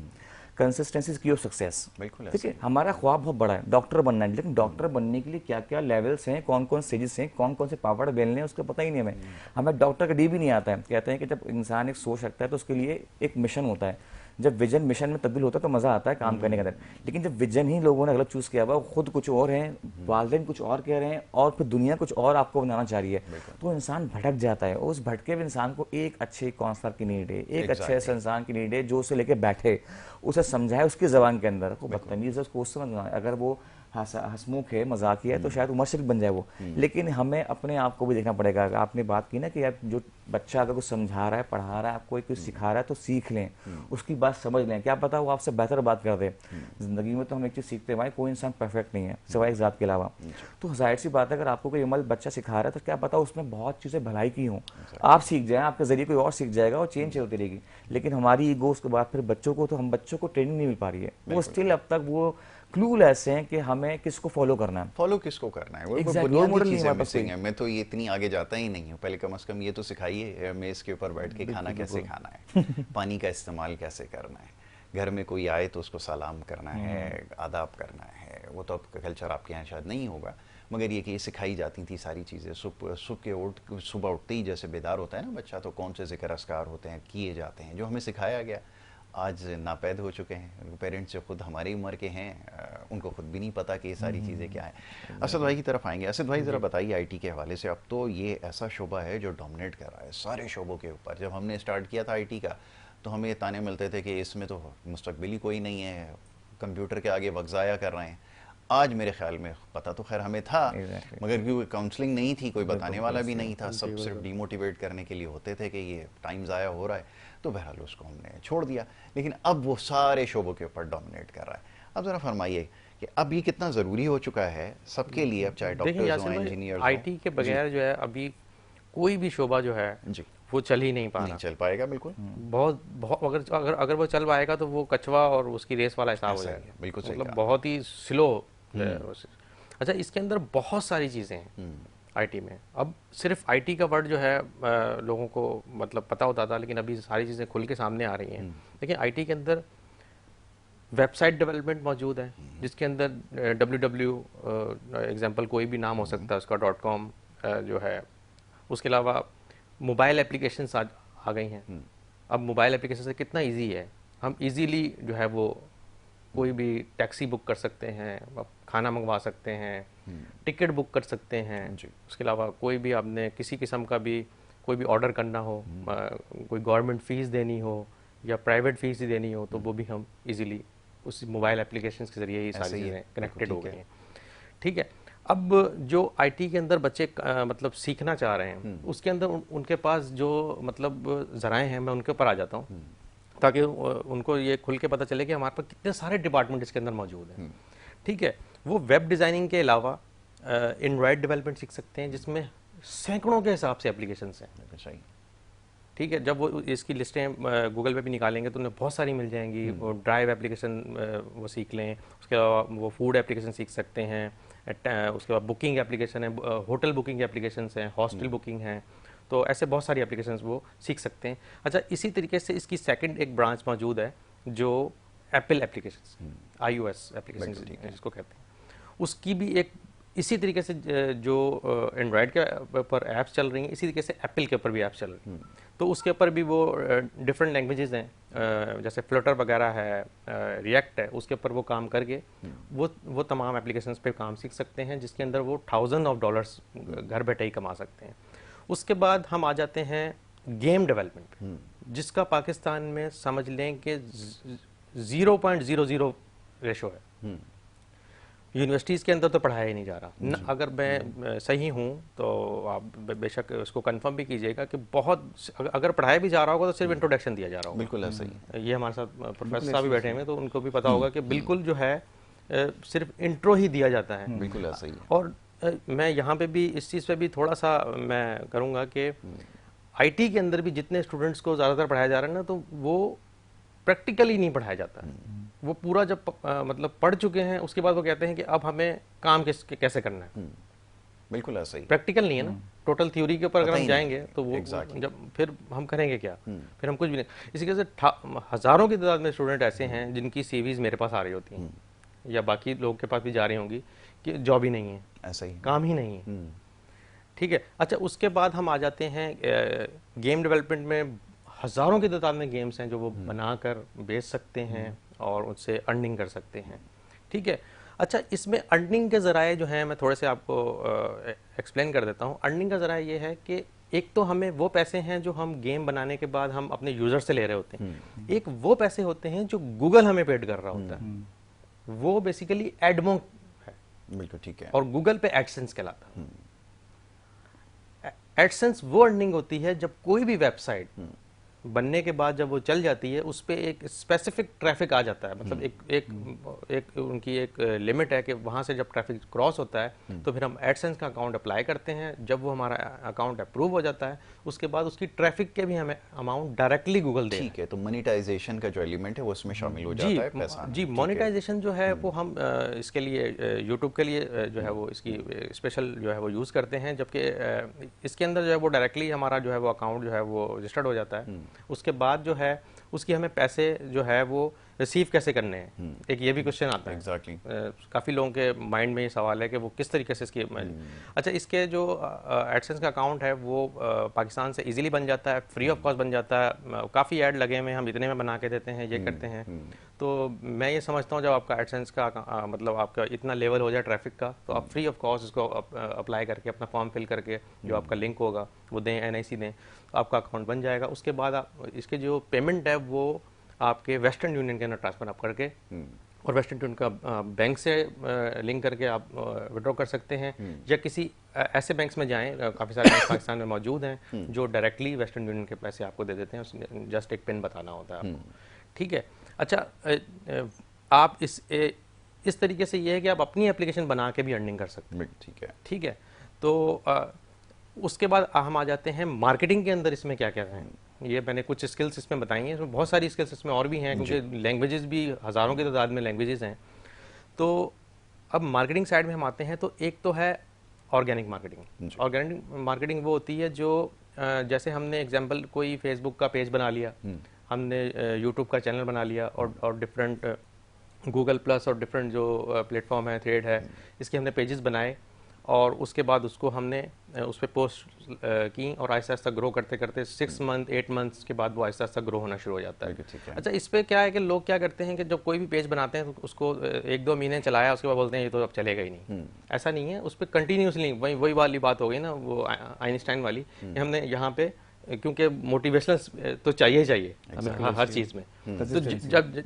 कंसिस्टेंसी की ऑफ सक्सेस। बिल्कुल ठीक है, हमारा ख्वाब बहुत बड़ा है, डॉक्टर बनना है, लेकिन डॉक्टर बनने के लिए क्या क्या लेवल्स हैं, कौन कौन स्टेजेस हैं, कौन कौन से पापड़ बेलने हैं, उसका पता ही नहीं हमें। हमें डॉक्टर का डी भी नहीं आता है। कहते हैं कि जब इंसान एक सोच रखता है तो उसके लिए एक मिशन होता है, जब विजन मिशन में तब्दील होता है तो मजा आता है काम करने के अंदर। लेकिन जब विजन ही लोगों ने गलत चूज किया हुआ, खुद कुछ और है, वालिदैन कुछ और कह रहे हैं, और फिर दुनिया कुछ और आपको बनाना चाह रही है, तो इंसान भटक जाता है। उस भटके हुए इंसान को एक अच्छे काउंसलर की नीड है, एक अच्छे ऐसे इंसान की नीड है जो उसे लेके बैठे, उसे समझाए उसकी जबान के अंदर, को बदतमीज है उसको उस समझ में आए। अगर वो हंसमुख है, मजाकी है, तो शायद उमर शरीफ बन जाए वो। लेकिन हमें अपने आप को भी देखना पड़ेगा। आपने बात की ना कि यार जो बच्चा अगर कुछ समझा रहा है, पढ़ा रहा है, आपको कुछ सिखा रहा है, तो सीख लें, उसकी बात समझ लें। क्या पता वो आपसे बेहतर बात कर दे। जिंदगी में तो हम एक चीज़ सीखते हैं भाई, कोई इंसान परफेक्ट नहीं है सिवाय एक ज़ात के अलावा। तो जाहिर सी बात है, अगर आपको कोई अमल बच्चा सिखा रहा है तो क्या पता उसमें बहुत चीज़ें भलाई की हों, आप सीख जाएं, आपके जरिए कोई और सीख जाएगा और चेंज होती रहेगी। लेकिन हमारी ईगो उसके बाद फिर बच्चों को, तो हम बच्चों को ट्रेनिंग नहीं मिल पा रही है, वो स्टिल अब तक वो क्लूलेस हैं कि हमें किसको फॉलो करना है, फॉलो किसको करना है, वो Exactly, बुनियादी role model नहीं चीजें हमारे पास मिसिंग है। मैं तो ये इतनी आगे जाता ही नहीं हूँ। पहले कम से कम ये तो सिखाइए मेज के ऊपर बैठ के खाना कैसे खाना है, पानी का इस्तेमाल कैसे करना है, घर में कोई आए तो उसको सलाम करना है, आदाब करना है। वो तो अब कल्चर आपके यहाँ शायद नहीं होगा, मगर ये कि ये सिखाई जाती थी सारी चीज़ें। सुबह उठते ही जैसे बेदार होता है ना बच्चा, तो कौन से ज़िक्र अस्कार होते हैं किए जाते हैं, जो हमें सिखाया गया। आज नापैद हो चुके हैं पेरेंट्स जो खुद हमारी उम्र के हैं, उनको खुद भी नहीं पता कि ये सारी चीज़ें क्या है। असद भाई की तरफ आएंगे। असद भाई ज़रा बताइए, आईटी के हवाले से अब तो ये ऐसा शोबा है जो डोमिनेट कर रहा है सारे शोबों के ऊपर। जब हमने स्टार्ट किया था आईटी का, तो हमें ताने मिलते थे कि इसमें तो मुस्तकबिल ही कोई नहीं है, कंप्यूटर के आगे वक्त ज़ाया कर रहे हैं। आज मेरे ख्याल में, पता तो खैर हमें था, मगर क्योंकि काउंसलिंग नहीं थी, कोई बताने वाला भी नहीं था, सब सिर्फ डिमोटिवेट करने के लिए होते थे कि ये टाइम ज़ाया हो रहा है, तो बहरहाल उसको हमने छोड़ दिया। लेकिन अब वो सारे शोबों के ऊपर डोमिनेट कर रहा है। अब ज़रा फरमाइए कि अब ये कितना ज़रूरी हो चुका है सबके लिए, अब चाहे डॉक्टर्स हो, इंजीनियर हो। आईटी के बगैर जो है अभी कोई भी शोबा जो है जी वो चल ही नहीं पा रहा। नहीं चल पाएगा बिल्कुल। बहुत बहुत अगर वो चल पाएगा तो वो कछुआ और उसकी रेस वाला हिसाब हो ऐसा है, जाएगा। बिल्कुल सही मतलब कहा। बहुत ही स्लो। अच्छा, इसके अंदर बहुत सारी चीज़ें हैं आईटी में। अब सिर्फ आईटी का वर्ड जो है लोगों को मतलब पता होता था, लेकिन अभी सारी चीज़ें खुल के सामने आ रही हैं। देखिए, आईटी के अंदर वेबसाइट डेवलपमेंट मौजूद है, जिसके अंदर एग्जांपल कोई भी नाम हो सकता है उसका, .com जो है। उसके अलावा मोबाइल एप्लीकेशंस आ गई हैं। अब मोबाइल एप्लीकेशन से कितना इजी है, हम इजीली जो है वो कोई भी टैक्सी बुक कर सकते हैं, अब खाना मंगवा सकते हैं, टिकट बुक कर सकते हैं। उसके अलावा कोई भी आपने किसी किस्म का भी कोई भी ऑर्डर करना हो, कोई गवर्नमेंट फीस देनी हो या प्राइवेट फीस ही देनी हो, तो वो भी हम इजीली उस मोबाइल एप्लीकेशंस के जरिए ही सारी चीज़ें कनेक्टेड हो गई हैं। ठीक है। अब जो आईटी के अंदर बच्चे मतलब सीखना चाह रहे हैं, उसके अंदर उनके पास जो मतलब ज़राए हैं, मैं उनके ऊपर आ जाता हूँ ताकि उनको ये खुल के पता चले कि हमारे पास कितने सारे डिपार्टमेंट इसके अंदर मौजूद हैं। ठीक है। वो वेब डिज़ाइनिंग के अलावा एंड्रॉयड डेवलपमेंट सीख सकते हैं, जिसमें सैकड़ों के हिसाब से एप्लीकेशंस हैं। ठीक है। जब वो इसकी लिस्टें गूगल पे भी निकालेंगे तो उन्हें बहुत सारी मिल जाएंगी। वो ड्राइव एप्लीकेशन वो सीख लें, उसके अलावा वो फूड एप्लीकेशन सीख सकते हैं, उसके बाद बुकिंग एप्लीकेशन है, होटल बुकिंग एप्लीकेशंस हैं, हॉस्टल बुकिंग हैं। तो ऐसे बहुत सारी एप्लीकेशंस वो सीख सकते हैं। अच्छा, इसी तरीके से इसकी सेकंड एक ब्रांच मौजूद है जो एप्पल एप्लीकेशंस, iOS एप्लीकेशन जिसको कहते हैं, उसकी भी एक इसी तरीके से जो एंड्रॉयड के ऊपर ऐप्स चल रही हैं, इसी तरीके से एप्पल के ऊपर भी ऐप्स चल रही हैं। तो उसके ऊपर भी वो डिफरेंट लैंग्वेजेस हैं, जैसे फ्लटर वगैरह है, रिएक्ट है, उसके ऊपर वो काम करके वो तमाम एप्लीकेशंस पे काम सीख सकते हैं, जिसके अंदर वो $1000 घर बैठे ही कमा सकते हैं। उसके बाद हम आ जाते हैं गेम डेवलपमेंट पे, जिसका पाकिस्तान में समझ लें कि 0.00 रेशो है। यूनिवर्सिटीज़ के अंदर तो पढ़ाया ही नहीं जा रहा न। अगर मैं सही हूँ तो आप बेशक उसको कंफर्म भी कीजिएगा कि बहुत, अगर पढ़ाया भी जा रहा होगा तो सिर्फ इंट्रोडक्शन दिया जा रहा होगा। बिल्कुल ऐसा ही। ये हमारे साथ प्रोफेसर साहब भी बैठे हैं, तो उनको भी पता होगा कि बिल्कुल जो है सिर्फ इंट्रो ही दिया जाता है। बिल्कुल ऐसा ही। और मैं यहाँ पे भी इस चीज़ पे भी थोड़ा सा मैं करूँगा कि आईटी के अंदर भी जितने स्टूडेंट्स को ज़्यादातर पढ़ाया जा रहा है ना, तो वो प्रैक्टिकली नहीं पढ़ाया जाता है। वो पूरा जब मतलब पढ़ चुके हैं, उसके बाद वो कहते हैं कि अब हमें काम कैसे करना है। बिल्कुल ऐसा ही। प्रैक्टिकल नहीं है ना, टोटल थ्योरी के ऊपर अगर पता हम ही जाएंगे नहीं। तो वो Exactly. जब फिर हम करेंगे क्या, फिर हम कुछ भी नहीं। इसी वजह से हज़ारों की तादाद में स्टूडेंट ऐसे हैं जिनकी सीवीज मेरे पास आ रही होती हैं या बाकी लोगों के पास भी जा रही होंगी कि जॉब ही नहीं है, ऐसा ही काम ही नहीं है। ठीक है, अच्छा उसके बाद हम आ जाते हैं गेम डेवलपमेंट में। हज़ारों की तादाद में गेम्स हैं जो वो बनाकर बेच सकते हैं और उससे अर्निंग कर सकते हैं। ठीक है, अच्छा इसमें अर्निंग के ज़राए जो हैं मैं थोड़े से आपको एक्सप्लेन कर देता हूँ। अर्निंग का ज़राए ये है कि एक तो हमें वो पैसे हैं जो हम गेम बनाने के बाद हम अपने यूज़र से ले रहे होते हैं, एक वो पैसे होते हैं जो गूगल हमें पेड कर रहा होता है, वो बेसिकली एडमो है। बिल्कुल ठीक है। और गूगल पे एडसेंस कहलाता है। एडसेंस वो अर्निंग होती है जब कोई भी वेबसाइट बनने के बाद जब वो चल जाती है उस पर एक स्पेसिफिक ट्रैफिक आ जाता है, मतलब एक उनकी एक लिमिट है कि वहाँ से जब ट्रैफिक क्रॉस होता है तो फिर हम एडसेंस का अकाउंट अप्लाई करते हैं। जब वो हमारा अकाउंट अप्रूव हो जाता है उसके बाद उसकी ट्रैफिक के भी हमें अमाउंट डायरेक्टली गूगल दे। ठीक है, तो मोनेटाइजेशन का जो एलिमेंट है वो उसमें शामिल हो जाता है, पैसा जी मोनेटाइजेशन जो है वो हम इसके लिए यूट्यूब के लिए जो है वो इसकी स्पेशल जो है वो यूज़ करते हैं, जबकि इसके अंदर जो है वो डायरेक्टली हमारा जो है वो अकाउंट जो है वो रजिस्टर्ड हो जाता है। उसके बाद जो है उसकी हमें पैसे जो है वो रिसीव कैसे करने हैं, एक ये भी क्वेश्चन आता है। एग्जैक्टली। काफ़ी लोगों के माइंड में ये सवाल है कि वो किस तरीके से इसकी अच्छा इसके जो एडसेंस का अकाउंट है वो पाकिस्तान से इजीली बन जाता है, फ्री ऑफ कॉस्ट बन जाता है। काफ़ी ऐड लगे हुए हैं, हम इतने में बना के देते हैं, ये करते हैं। तो मैं ये समझता हूँ जब आपका एडसेंस का मतलब आपका इतना लेवल हो जाए ट्रैफिक का तो आप फ्री ऑफ कॉस्ट इसको अप्लाई करके अपना फॉर्म फिल करके जो आपका लिंक होगा वो दें, NIC दें, तो आपका अकाउंट बन जाएगा। उसके बाद आप इसके जो पेमेंट है वो आपके वेस्टर्न यूनियन के अंदर ट्रांसफर आप करके और वेस्टर्न यूनियन का बैंक से लिंक करके आप विड्रॉ कर सकते हैं, या किसी ऐसे बैंक्स में जाएं, काफ़ी सारे बैंक पाकिस्तान में मौजूद हैं जो डायरेक्टली वेस्टर्न यूनियन के पैसे आपको दे देते हैं, जस्ट एक पिन बताना होता है आपको। ठीक है, अच्छा आप इस तरीके से ये है कि आप अपनी एप्लीकेशन बना के भी अर्निंग कर सकते हैं। ठीक है। ठीक है, तो उसके बाद हम आ जाते हैं मार्केटिंग के अंदर। इसमें क्या क्या है, ये मैंने कुछ स्किल्स इसमें बताई हैं, इसमें बहुत सारी स्किल्स इसमें और भी हैं क्योंकि लैंग्वेजेस भी हज़ारों की तादाद में लैंग्वेजेस हैं। तो अब मार्केटिंग साइड में हम आते हैं, तो एक तो है ऑर्गेनिक मार्केटिंग। ऑर्गेनिक मार्केटिंग वो होती है जो जैसे हमने एग्जांपल कोई फेसबुक का पेज बना लिया, हमने यूट्यूब का चैनल बना लिया और डिफरेंट गूगल प्लस और डिफरेंट जो प्लेटफॉर्म है, थ्रेड है, इसके हमने पेजेस बनाए और उसके बाद उसको हमने उस पर पोस्ट की और आहिस्ता आहिस्ता ग्रो करते करते 6 मंथ 8 मंथ्स के बाद वो आहिस्ता आहिस्ता ग्रो होना शुरू हो जाता है। अच्छा इस पर क्या है कि लोग क्या करते हैं कि जब कोई भी पेज बनाते हैं तो उसको 1-2 महीने चलाया उसके बाद बोलते हैं ये तो अब चलेगा ही नहीं। ऐसा नहीं है, उस पर कंटिन्यूसली वही वाली बात हो गई ना, वो आइंस्टाइन वाली, हमने यहाँ पे क्योंकि मोटिवेशनल तो चाहिए हमें हर चीज़ में। तो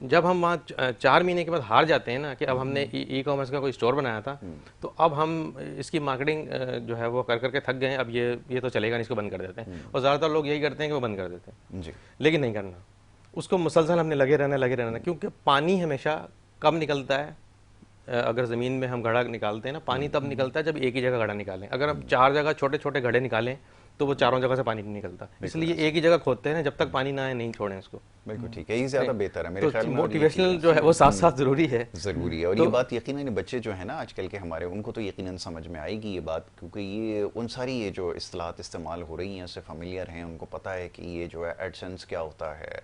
जब हम वहाँ 4 महीने के बाद हार जाते हैं ना कि अब हमने ई कॉमर्स का कोई स्टोर बनाया था तो अब हम इसकी मार्केटिंग जो है वो कर करके थक गए हैं, अब ये तो चलेगा नहीं, इसको बंद कर देते हैं। और ज़्यादातर लोग यही करते हैं कि वो बंद कर देते हैं जी। लेकिन नहीं करना, उसको मुसलसल हमने लगे रहना, क्योंकि पानी हमेशा कब निकलता है, अगर ज़मीन में हम घड़ा निकालते हैं ना, पानी तब निकलता है जब एक ही जगह घड़ा निकालें। अगर हम 4 जगह छोटे छोटे घड़े निकालें तो वो चारों जगह से पानी नहीं निकलता, इसलिए एक ही जगह खोदते हैं ना, जब तक पानी ना आए नहीं छोड़ें उसको। बिल्कुल ठीक है, ये ज़्यादा बेहतर है मेरे ख्याल में। मोटिवेशनल जो है वो साथ साथ ज़रूरी है। ज़रूरी है, और ये बात यकीनन बच्चे जो है ना आजकल के हमारे, उनको तो यकीनन समझ में आएगी ये बात, क्योंकि ये उन सारी ये जो इस्तिलाहात इस्तेमाल हो रही हैं उससे फेमिलियर हैं, उनको पता है कि ये जो है एडसेंस क्या होता है।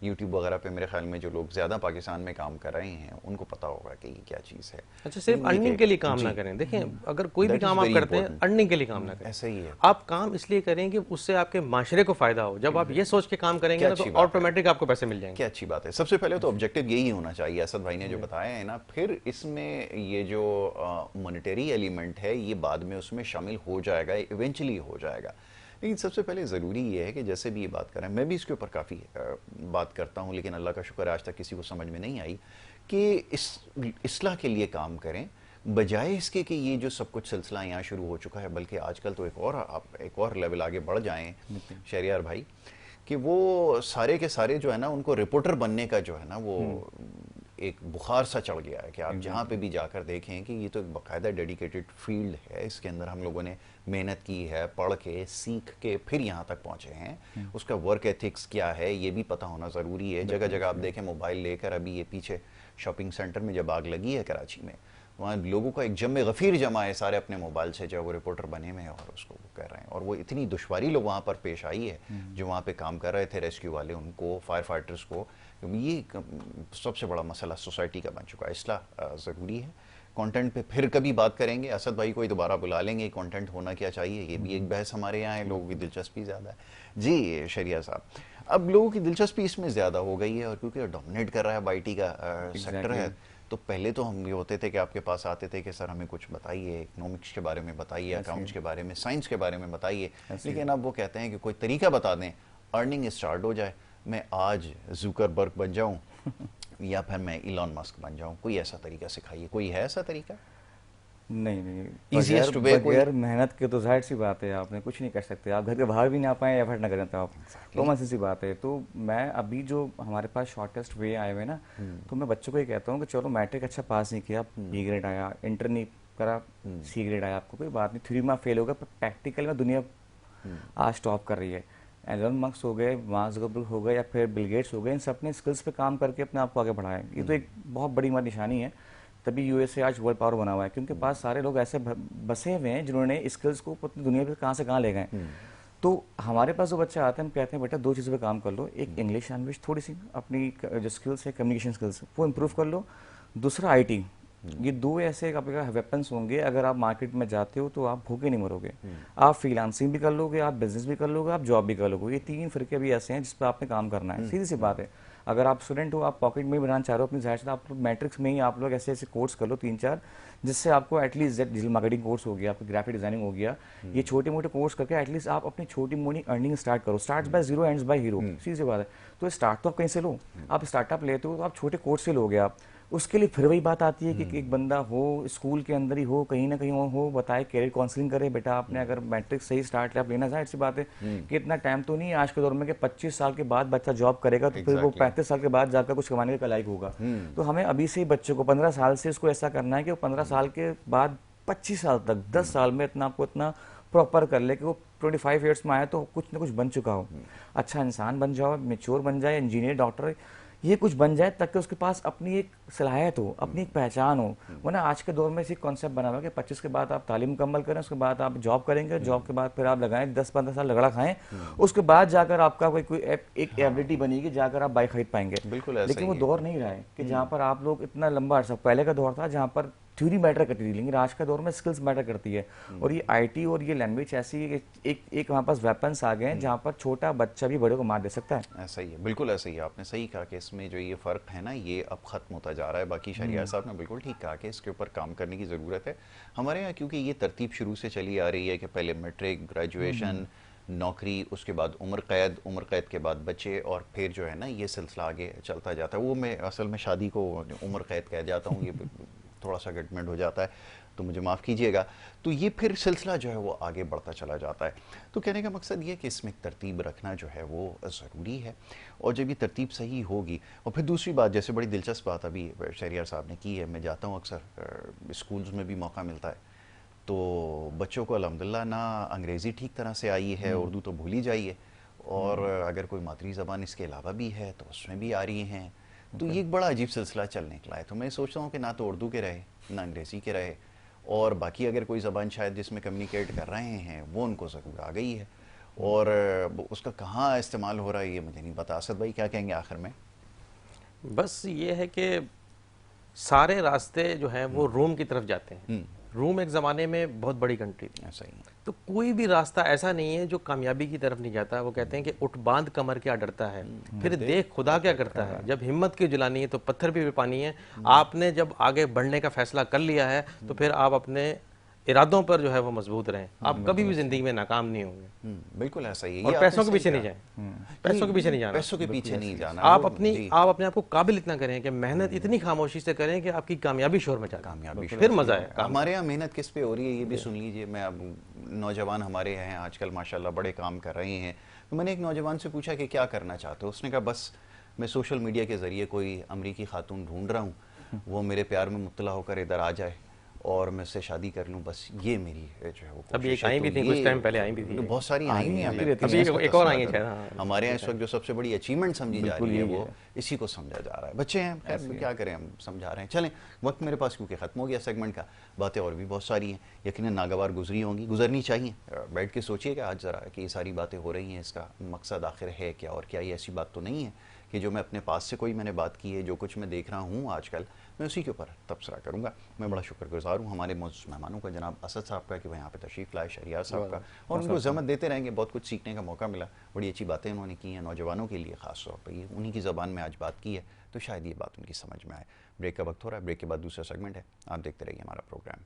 यूट्यूब वगैरह पे मेरे ख्याल में जो लोग ज़्यादा पाकिस्तान में काम कर रहे हैं उनको पता होगा कि ये क्या चीज़ है। अच्छा सिर्फ अर्निंग के लिए काम ना करें, देखें अगर कोई भी काम आप करते हैं अर्निंग के लिए काम ना करें, ऐसा ही है। आप काम इसलिए करें कि उससे आपके माशरे को फायदा हो। जब आप ये सोच के काम करेंगे ना तो ऑटोमेटिक आपको पैसे मिल जाएंगे। क्या अच्छी बात है। सबसे पहले तो ऑब्जेक्टिव यही होना चाहिए, असद भाई ने जो बताया है ना, फिर इसमें ये जो मॉनेटरी एलिमेंट है ये बाद में उसमें शामिल हो जाएगा, इवेंचुअली हो जाएगा। लेकिन सबसे पहले ज़रूरी ये है कि जैसे भी ये बात करें, मैं भी इसके ऊपर काफ़ी बात करता हूँ, लेकिन अल्लाह का शुक्र आज तक किसी को समझ में नहीं आई कि इस्लाह के लिए काम करें बजाय इसके कि ये जो सब कुछ सिलसिला यहाँ शुरू हो चुका है, बल्कि आजकल तो एक और लेवल आगे बढ़ जाएं शहरियार भाई, कि वो सारे के सारे जो है ना उनको रिपोर्टर बनने का जो है ना वो एक बुखार सा चढ़ गया है कि आप जहाँ पे भी जाकर देखें कि ये तो एक बाकायदा डेडिकेटेड फील्ड है, इसके अंदर हम लोगों ने मेहनत की है, पढ़ के सीख के फिर यहाँ तक पहुँचे हैं। उसका वर्क एथिक्स क्या है ये भी पता होना ज़रूरी है। जगह जगह आप देखें मोबाइल लेकर, अभी ये पीछे शॉपिंग सेंटर में जब आग लगी है कराची में, वहाँ लोगों का एक जम गफ़ीर जमा है सारे अपने मोबाइल से, जो वो रिपोर्टर बने हुए हैं और उसको वो कर रहे हैं। और वो इतनी दुश्वारी लोग वहाँ पर पेश आई है जो वहाँ पे काम कर रहे थे, रेस्क्यू वाले, उनको, फायर फाइटर्स को। ये सबसे बड़ा मसला सोसाइटी का बन चुका है, इस्लाह ज़रूरी है। कंटेंट पे फिर कभी बात करेंगे, असद भाई को ही दोबारा बुला लेंगे, कंटेंट होना क्या चाहिए, ये भी एक बहस हमारे यहाँ है, लोगों की दिलचस्पी ज़्यादा है। जी शरिया साहब, अब लोगों की दिलचस्पी इसमें ज़्यादा हो गई है और क्योंकि डोमिनेट कर रहा है बाईटी का सेक्टर है, तो पहले तो हम ये होते थे कि आपके पास आते थे कि सर हमें कुछ बताइए, इकोनॉमिक्स के बारे में बताइए, अकाउंट्स के बारे में, साइंस के बारे में बताइए, लेकिन अब वो कहते हैं कि कोई तरीका बता दें, अर्निंग स्टार्ट हो जाए, मैं आज जुकरबर्ग बन जाऊं या फिर मैं इलॉन मस्क बन जाऊं, कोई ऐसा तरीका सिखाइए। कोई है ऐसा तरीका? नहीं, Easiest way बगैर मेहनत के तो जाहिर सी बात है आपने कुछ नहीं कर सकते, आप घर के बाहर भी ना पाए, एफर्ट ना करें तो आप कॉमन सी बात है। तो मैं अभी जो हमारे पास शॉर्टेस्ट वे आए हुए ना, तो मैं बच्चों को ये कहता हूँ कि चलो मैट्रिक अच्छा पास नहीं किया, बी ग्रेड आया, इंटर नहीं करा, सी ग्रेड आया, आपको कोई बात नहीं, थ्योरी में फेल होगा, पर प्रैक्टिकल में दुनिया आज टॉप कर रही है। एलन मस्क हो गए, मार्क ज़ुकरबर्ग हो गए या फिर बिल गेट्स हो गए, इन सब ने स्किल्स पे काम करके अपने आप को आगे बढ़ाया। ये तो एक बहुत बड़ी हमारी निशानी है, तभी यूएसए आज वर्ल्ड पावर बना हुआ है, क्योंकि पास सारे लोग ऐसे बसे हुए हैं जिन्होंने स्किल्स को पूरी दुनिया पे कहाँ से कहाँ ले गए। तो हमारे पास जो बच्चे आते हैं, हम कहते हैं बेटा दो चीज़ों पे काम कर लो, एक इंग्लिश लैंग्वेज थोड़ी सी अपनी जो स्किल्स है, कम्युनिकेशन स्किल्स वो इम्प्रूव कर लो, दूसरा आईटी। ये दो ऐसे आपके वेपन्स होंगे, अगर आप मार्केट में जाते हो तो आप भूखे नहीं मरोगे। आप फ्रीलांसिंग भी कर लोगे, आप बिजनेस भी कर लोगे, आप जॉब भी कर लोगे। ये तीन फिरके भी ऐसे हैं जिस पर आपने काम करना है, सीधी सी बात है। अगर आप स्टूडेंट हो, आप पॉकेट में ही बनाना चाह रहे हो अपनी, जाहिर से आप मैट्रिक्स में ही आप लोग ऐसे ऐसे कोर्स कर लो 3-4, जिससे आपको एटलीस्ट डिजिटल मार्केटिंग कोर्स हो गया, आपको ग्राफिक डिजाइनिंग हो गया, ये छोटे मोटे कोर्स करके एटलीस्ट आप अपनी छोटी मोटी अर्निंग स्टार्ट करो। Start by zero ends by hero, सीधी सी बात है। तो स्टार्ट तो आप कहीं से लो, आप स्टार्टअप लेते हो तो आप छोटे कोर्स से लोगे आप। उसके लिए फिर वही बात आती है कि एक बंदा हो, स्कूल के अंदर ही हो, कहीं ना कहीं हो, बताए कैरियर काउंसलिंग करे, बेटा आपने अगर मैट्रिक सही स्टार्ट आप लेना, जाहिर सी बात है कि इतना टाइम तो नहीं है आज के दौर में कि 25 साल के बाद बच्चा जॉब करेगा तो फिर वो 35 साल के बाद जाकर कुछ कमाने के लायक होगा। तो हमें अभी से ही बच्चों को 15 साल से इसको ऐसा करना है कि वो 15 साल के बाद 25 साल तक 10 साल में इतना आपको इतना प्रॉपर कर ले कि वो 25 ईयर्स में आए तो कुछ ना कुछ बन चुका हो, अच्छा इंसान बन जाओ, मेच्योर बन जाए, इंजीनियर, डॉक्टर, ये कुछ बन जाए, ताकि उसके पास अपनी एक सलाहियत हो, अपनी एक पहचान हो। वरना आज के दौर में इसी कॉन्सेप्ट बना हुआ कि 25 के बाद आप तालीम मुकम्मल करें, उसके बाद आप जॉब करेंगे, जॉब के बाद फिर आप लगाएं 10-15 साल लगड़ा खाएं, उसके बाद जाकर आपका कोई एक एबिलिटी बनेगी, जाकर आप बाइक खरीद पाएंगे। बिल्कुल ऐसा लेकिन वो दौर नहीं रहा है कि जहाँ पर आप लोग इतना लंबा अर्सा, पहले का दौर था जहाँ पर थ्योरी मैटर करती थी, लेकिन आज का दौर में स्किल्स मैटर करती है। और ये आईटी और ये लैंग्वेज ऐसी है कि एक हमारे पास वेपन्स आ गए हैं जहाँ पर छोटा बच्चा भी बड़े को मार दे सकता है। ऐसा ही है, बिल्कुल ऐसा ही है, आपने सही कहा कि इसमें जो ये फ़र्क है ना, ये अब ख़त्म होता जा रहा है। बाकी शरिया साहब ने बिल्कुल ठीक कहा कि इसके ऊपर काम करने की ज़रूरत है। हमारे यहाँ क्योंकि ये तरतीब शुरू से चली आ रही है कि पहले मैट्रिक, ग्रेजुएशन, नौकरी, उसके बाद उम्र कैद के बाद बच्चे, और फिर जो है ना ये सिलसिला आगे चलता जाता है। वो मैं असल में शादी को उम्र कैद कह जाता हूँ, ये थोड़ा सा गटमेंट हो जाता है तो मुझे माफ़ कीजिएगा। तो ये फिर सिलसिला जो है वो आगे बढ़ता चला जाता है। तो कहने का मकसद ये कि इसमें तरतीब रखना जो है वो ज़रूरी है, और जब ये तरतीब सही होगी। और फिर दूसरी बात, जैसे बड़ी दिलचस्प बात अभी शहरियार साहब ने की है, मैं जाता हूँ अक्सर स्कूल्स में भी मौका मिलता है, तो बच्चों को अल्हम्दुलिल्लाह ना अंग्रेज़ी ठीक तरह से आई है, उर्दू तो भूल ही जाइए, और अगर कोई मादरी ज़बान इसके अलावा भी है तो उसमें भी आ रही हैं। तो ये एक बड़ा अजीब सिलसिला चल निकला है। तो मैं सोचता हूँ कि ना तो उर्दू के रहे, ना अंग्रेज़ी के रहे, और बाकी अगर कोई ज़बान शायद जिसमें कम्युनिकेट कर रहे हैं वो उनको ज़रूर आ गई है, और उसका कहाँ इस्तेमाल हो रहा है ये मुझे नहीं पता। असद भाई क्या कहेंगे आखिर में? बस ये है कि सारे रास्ते जो हैं वो रोम की तरफ जाते हैं। रोम एक ज़माने में बहुत बड़ी कंट्री थी, ऐसा ही है। तो कोई भी रास्ता ऐसा नहीं है जो कामयाबी की तरफ नहीं जाता। वो कहते हैं कि उठ बांध कमर क्या डरता है, फिर देख खुदा क्या करता है। जब हिम्मत की जलानी है तो पत्थर भी पानी है। आपने जब आगे बढ़ने का फैसला कर लिया है तो फिर आप अपने इरादों पर जो है वो मजबूत रहें, आप कभी भी जिंदगी में नाकाम नहीं होंगे। बिल्कुल ऐसा ही है। और पैसों के पीछे नहीं जाए, पैसों के पीछे नहीं जाना, पैसों के पीछे नहीं जाना। आप अपने आप को काबिल इतना करें कि मेहनत इतनी खामोशी से करें कि आपकी कामयाबी शोर में जाए, फिर मजा है। हमारे यहाँ मेहनत किस पे हो रही है ये भी सुन लीजिए। मैं अब नौजवान हमारे हैं आजकल माशाल्लाह बड़े काम कर रहे हैं, तो मैंने एक नौजवान से पूछा कि क्या करना चाहते हो। उसने कहा बस मैं सोशल मीडिया के ज़रिए कोई अमरीकी खातून ढूंढ रहा हूँ, वो मेरे प्यार में मुब्तला होकर इधर आ जाए और मैं उससे शादी कर लूँ, बस ये मेरी जो है वो अभी कोशिश एक आई है। भी तो थी, कुछ ये टाइम पहले आई भी थी। बहुत सारी आई हुई हैं, आती हमें रहती अभी किसी एक को और तस्ला आई है करूं। शायद, हाँ। हमारे यहाँ इस वक्त जो सबसे बड़ी अचीवमेंट समझी जा बिल्कुल रही है यही वो है। इसी को समझा जा रहा है। बच्चे हैं, खैर क्या करें, हम समझा रहे हैं। चलें, वक्त मेरे पास क्योंकि ख़त्म हो गया सेगमेंट का, बातें और भी बहुत सारी हैं, यकीनन नागवार गुजरी होंगी, गुजरनी चाहिए। बैठ के सोचिएगा आज ज़रा कि ये सारी बातें हो रही हैं, इसका मकसद आखिर है क्या, और क्या ये ऐसी बात तो नहीं है कि जो मैं अपने पास से कोई मैंने बात की है, जो कुछ मैं देख रहा हूँ आजकल, मैं उसी के ऊपर तबसरा करूँगा। मैं बड़ा शुक्रगुजार हूँ हमारे मौजूद मेहमानों का, जनाब असद साहब का कि वह यहाँ पे तशरीफ़ लाए, शहरियार साहब का, और उनको ज़हमत देते रहेंगे। बहुत कुछ सीखने का मौका मिला, बड़ी अच्छी बातें उन्होंने की हैं नौजवानों के लिए ख़ास तौर पर। ये उन्हीं की ज़बान में आज बात की है, तो शायद ये बात उनकी समझ में आए। ब्रेक का वक्त हो रहा है, ब्रेक के बाद दूसरा सेगमेंट है, आप देखते रहिए हमारा प्रोग्राम।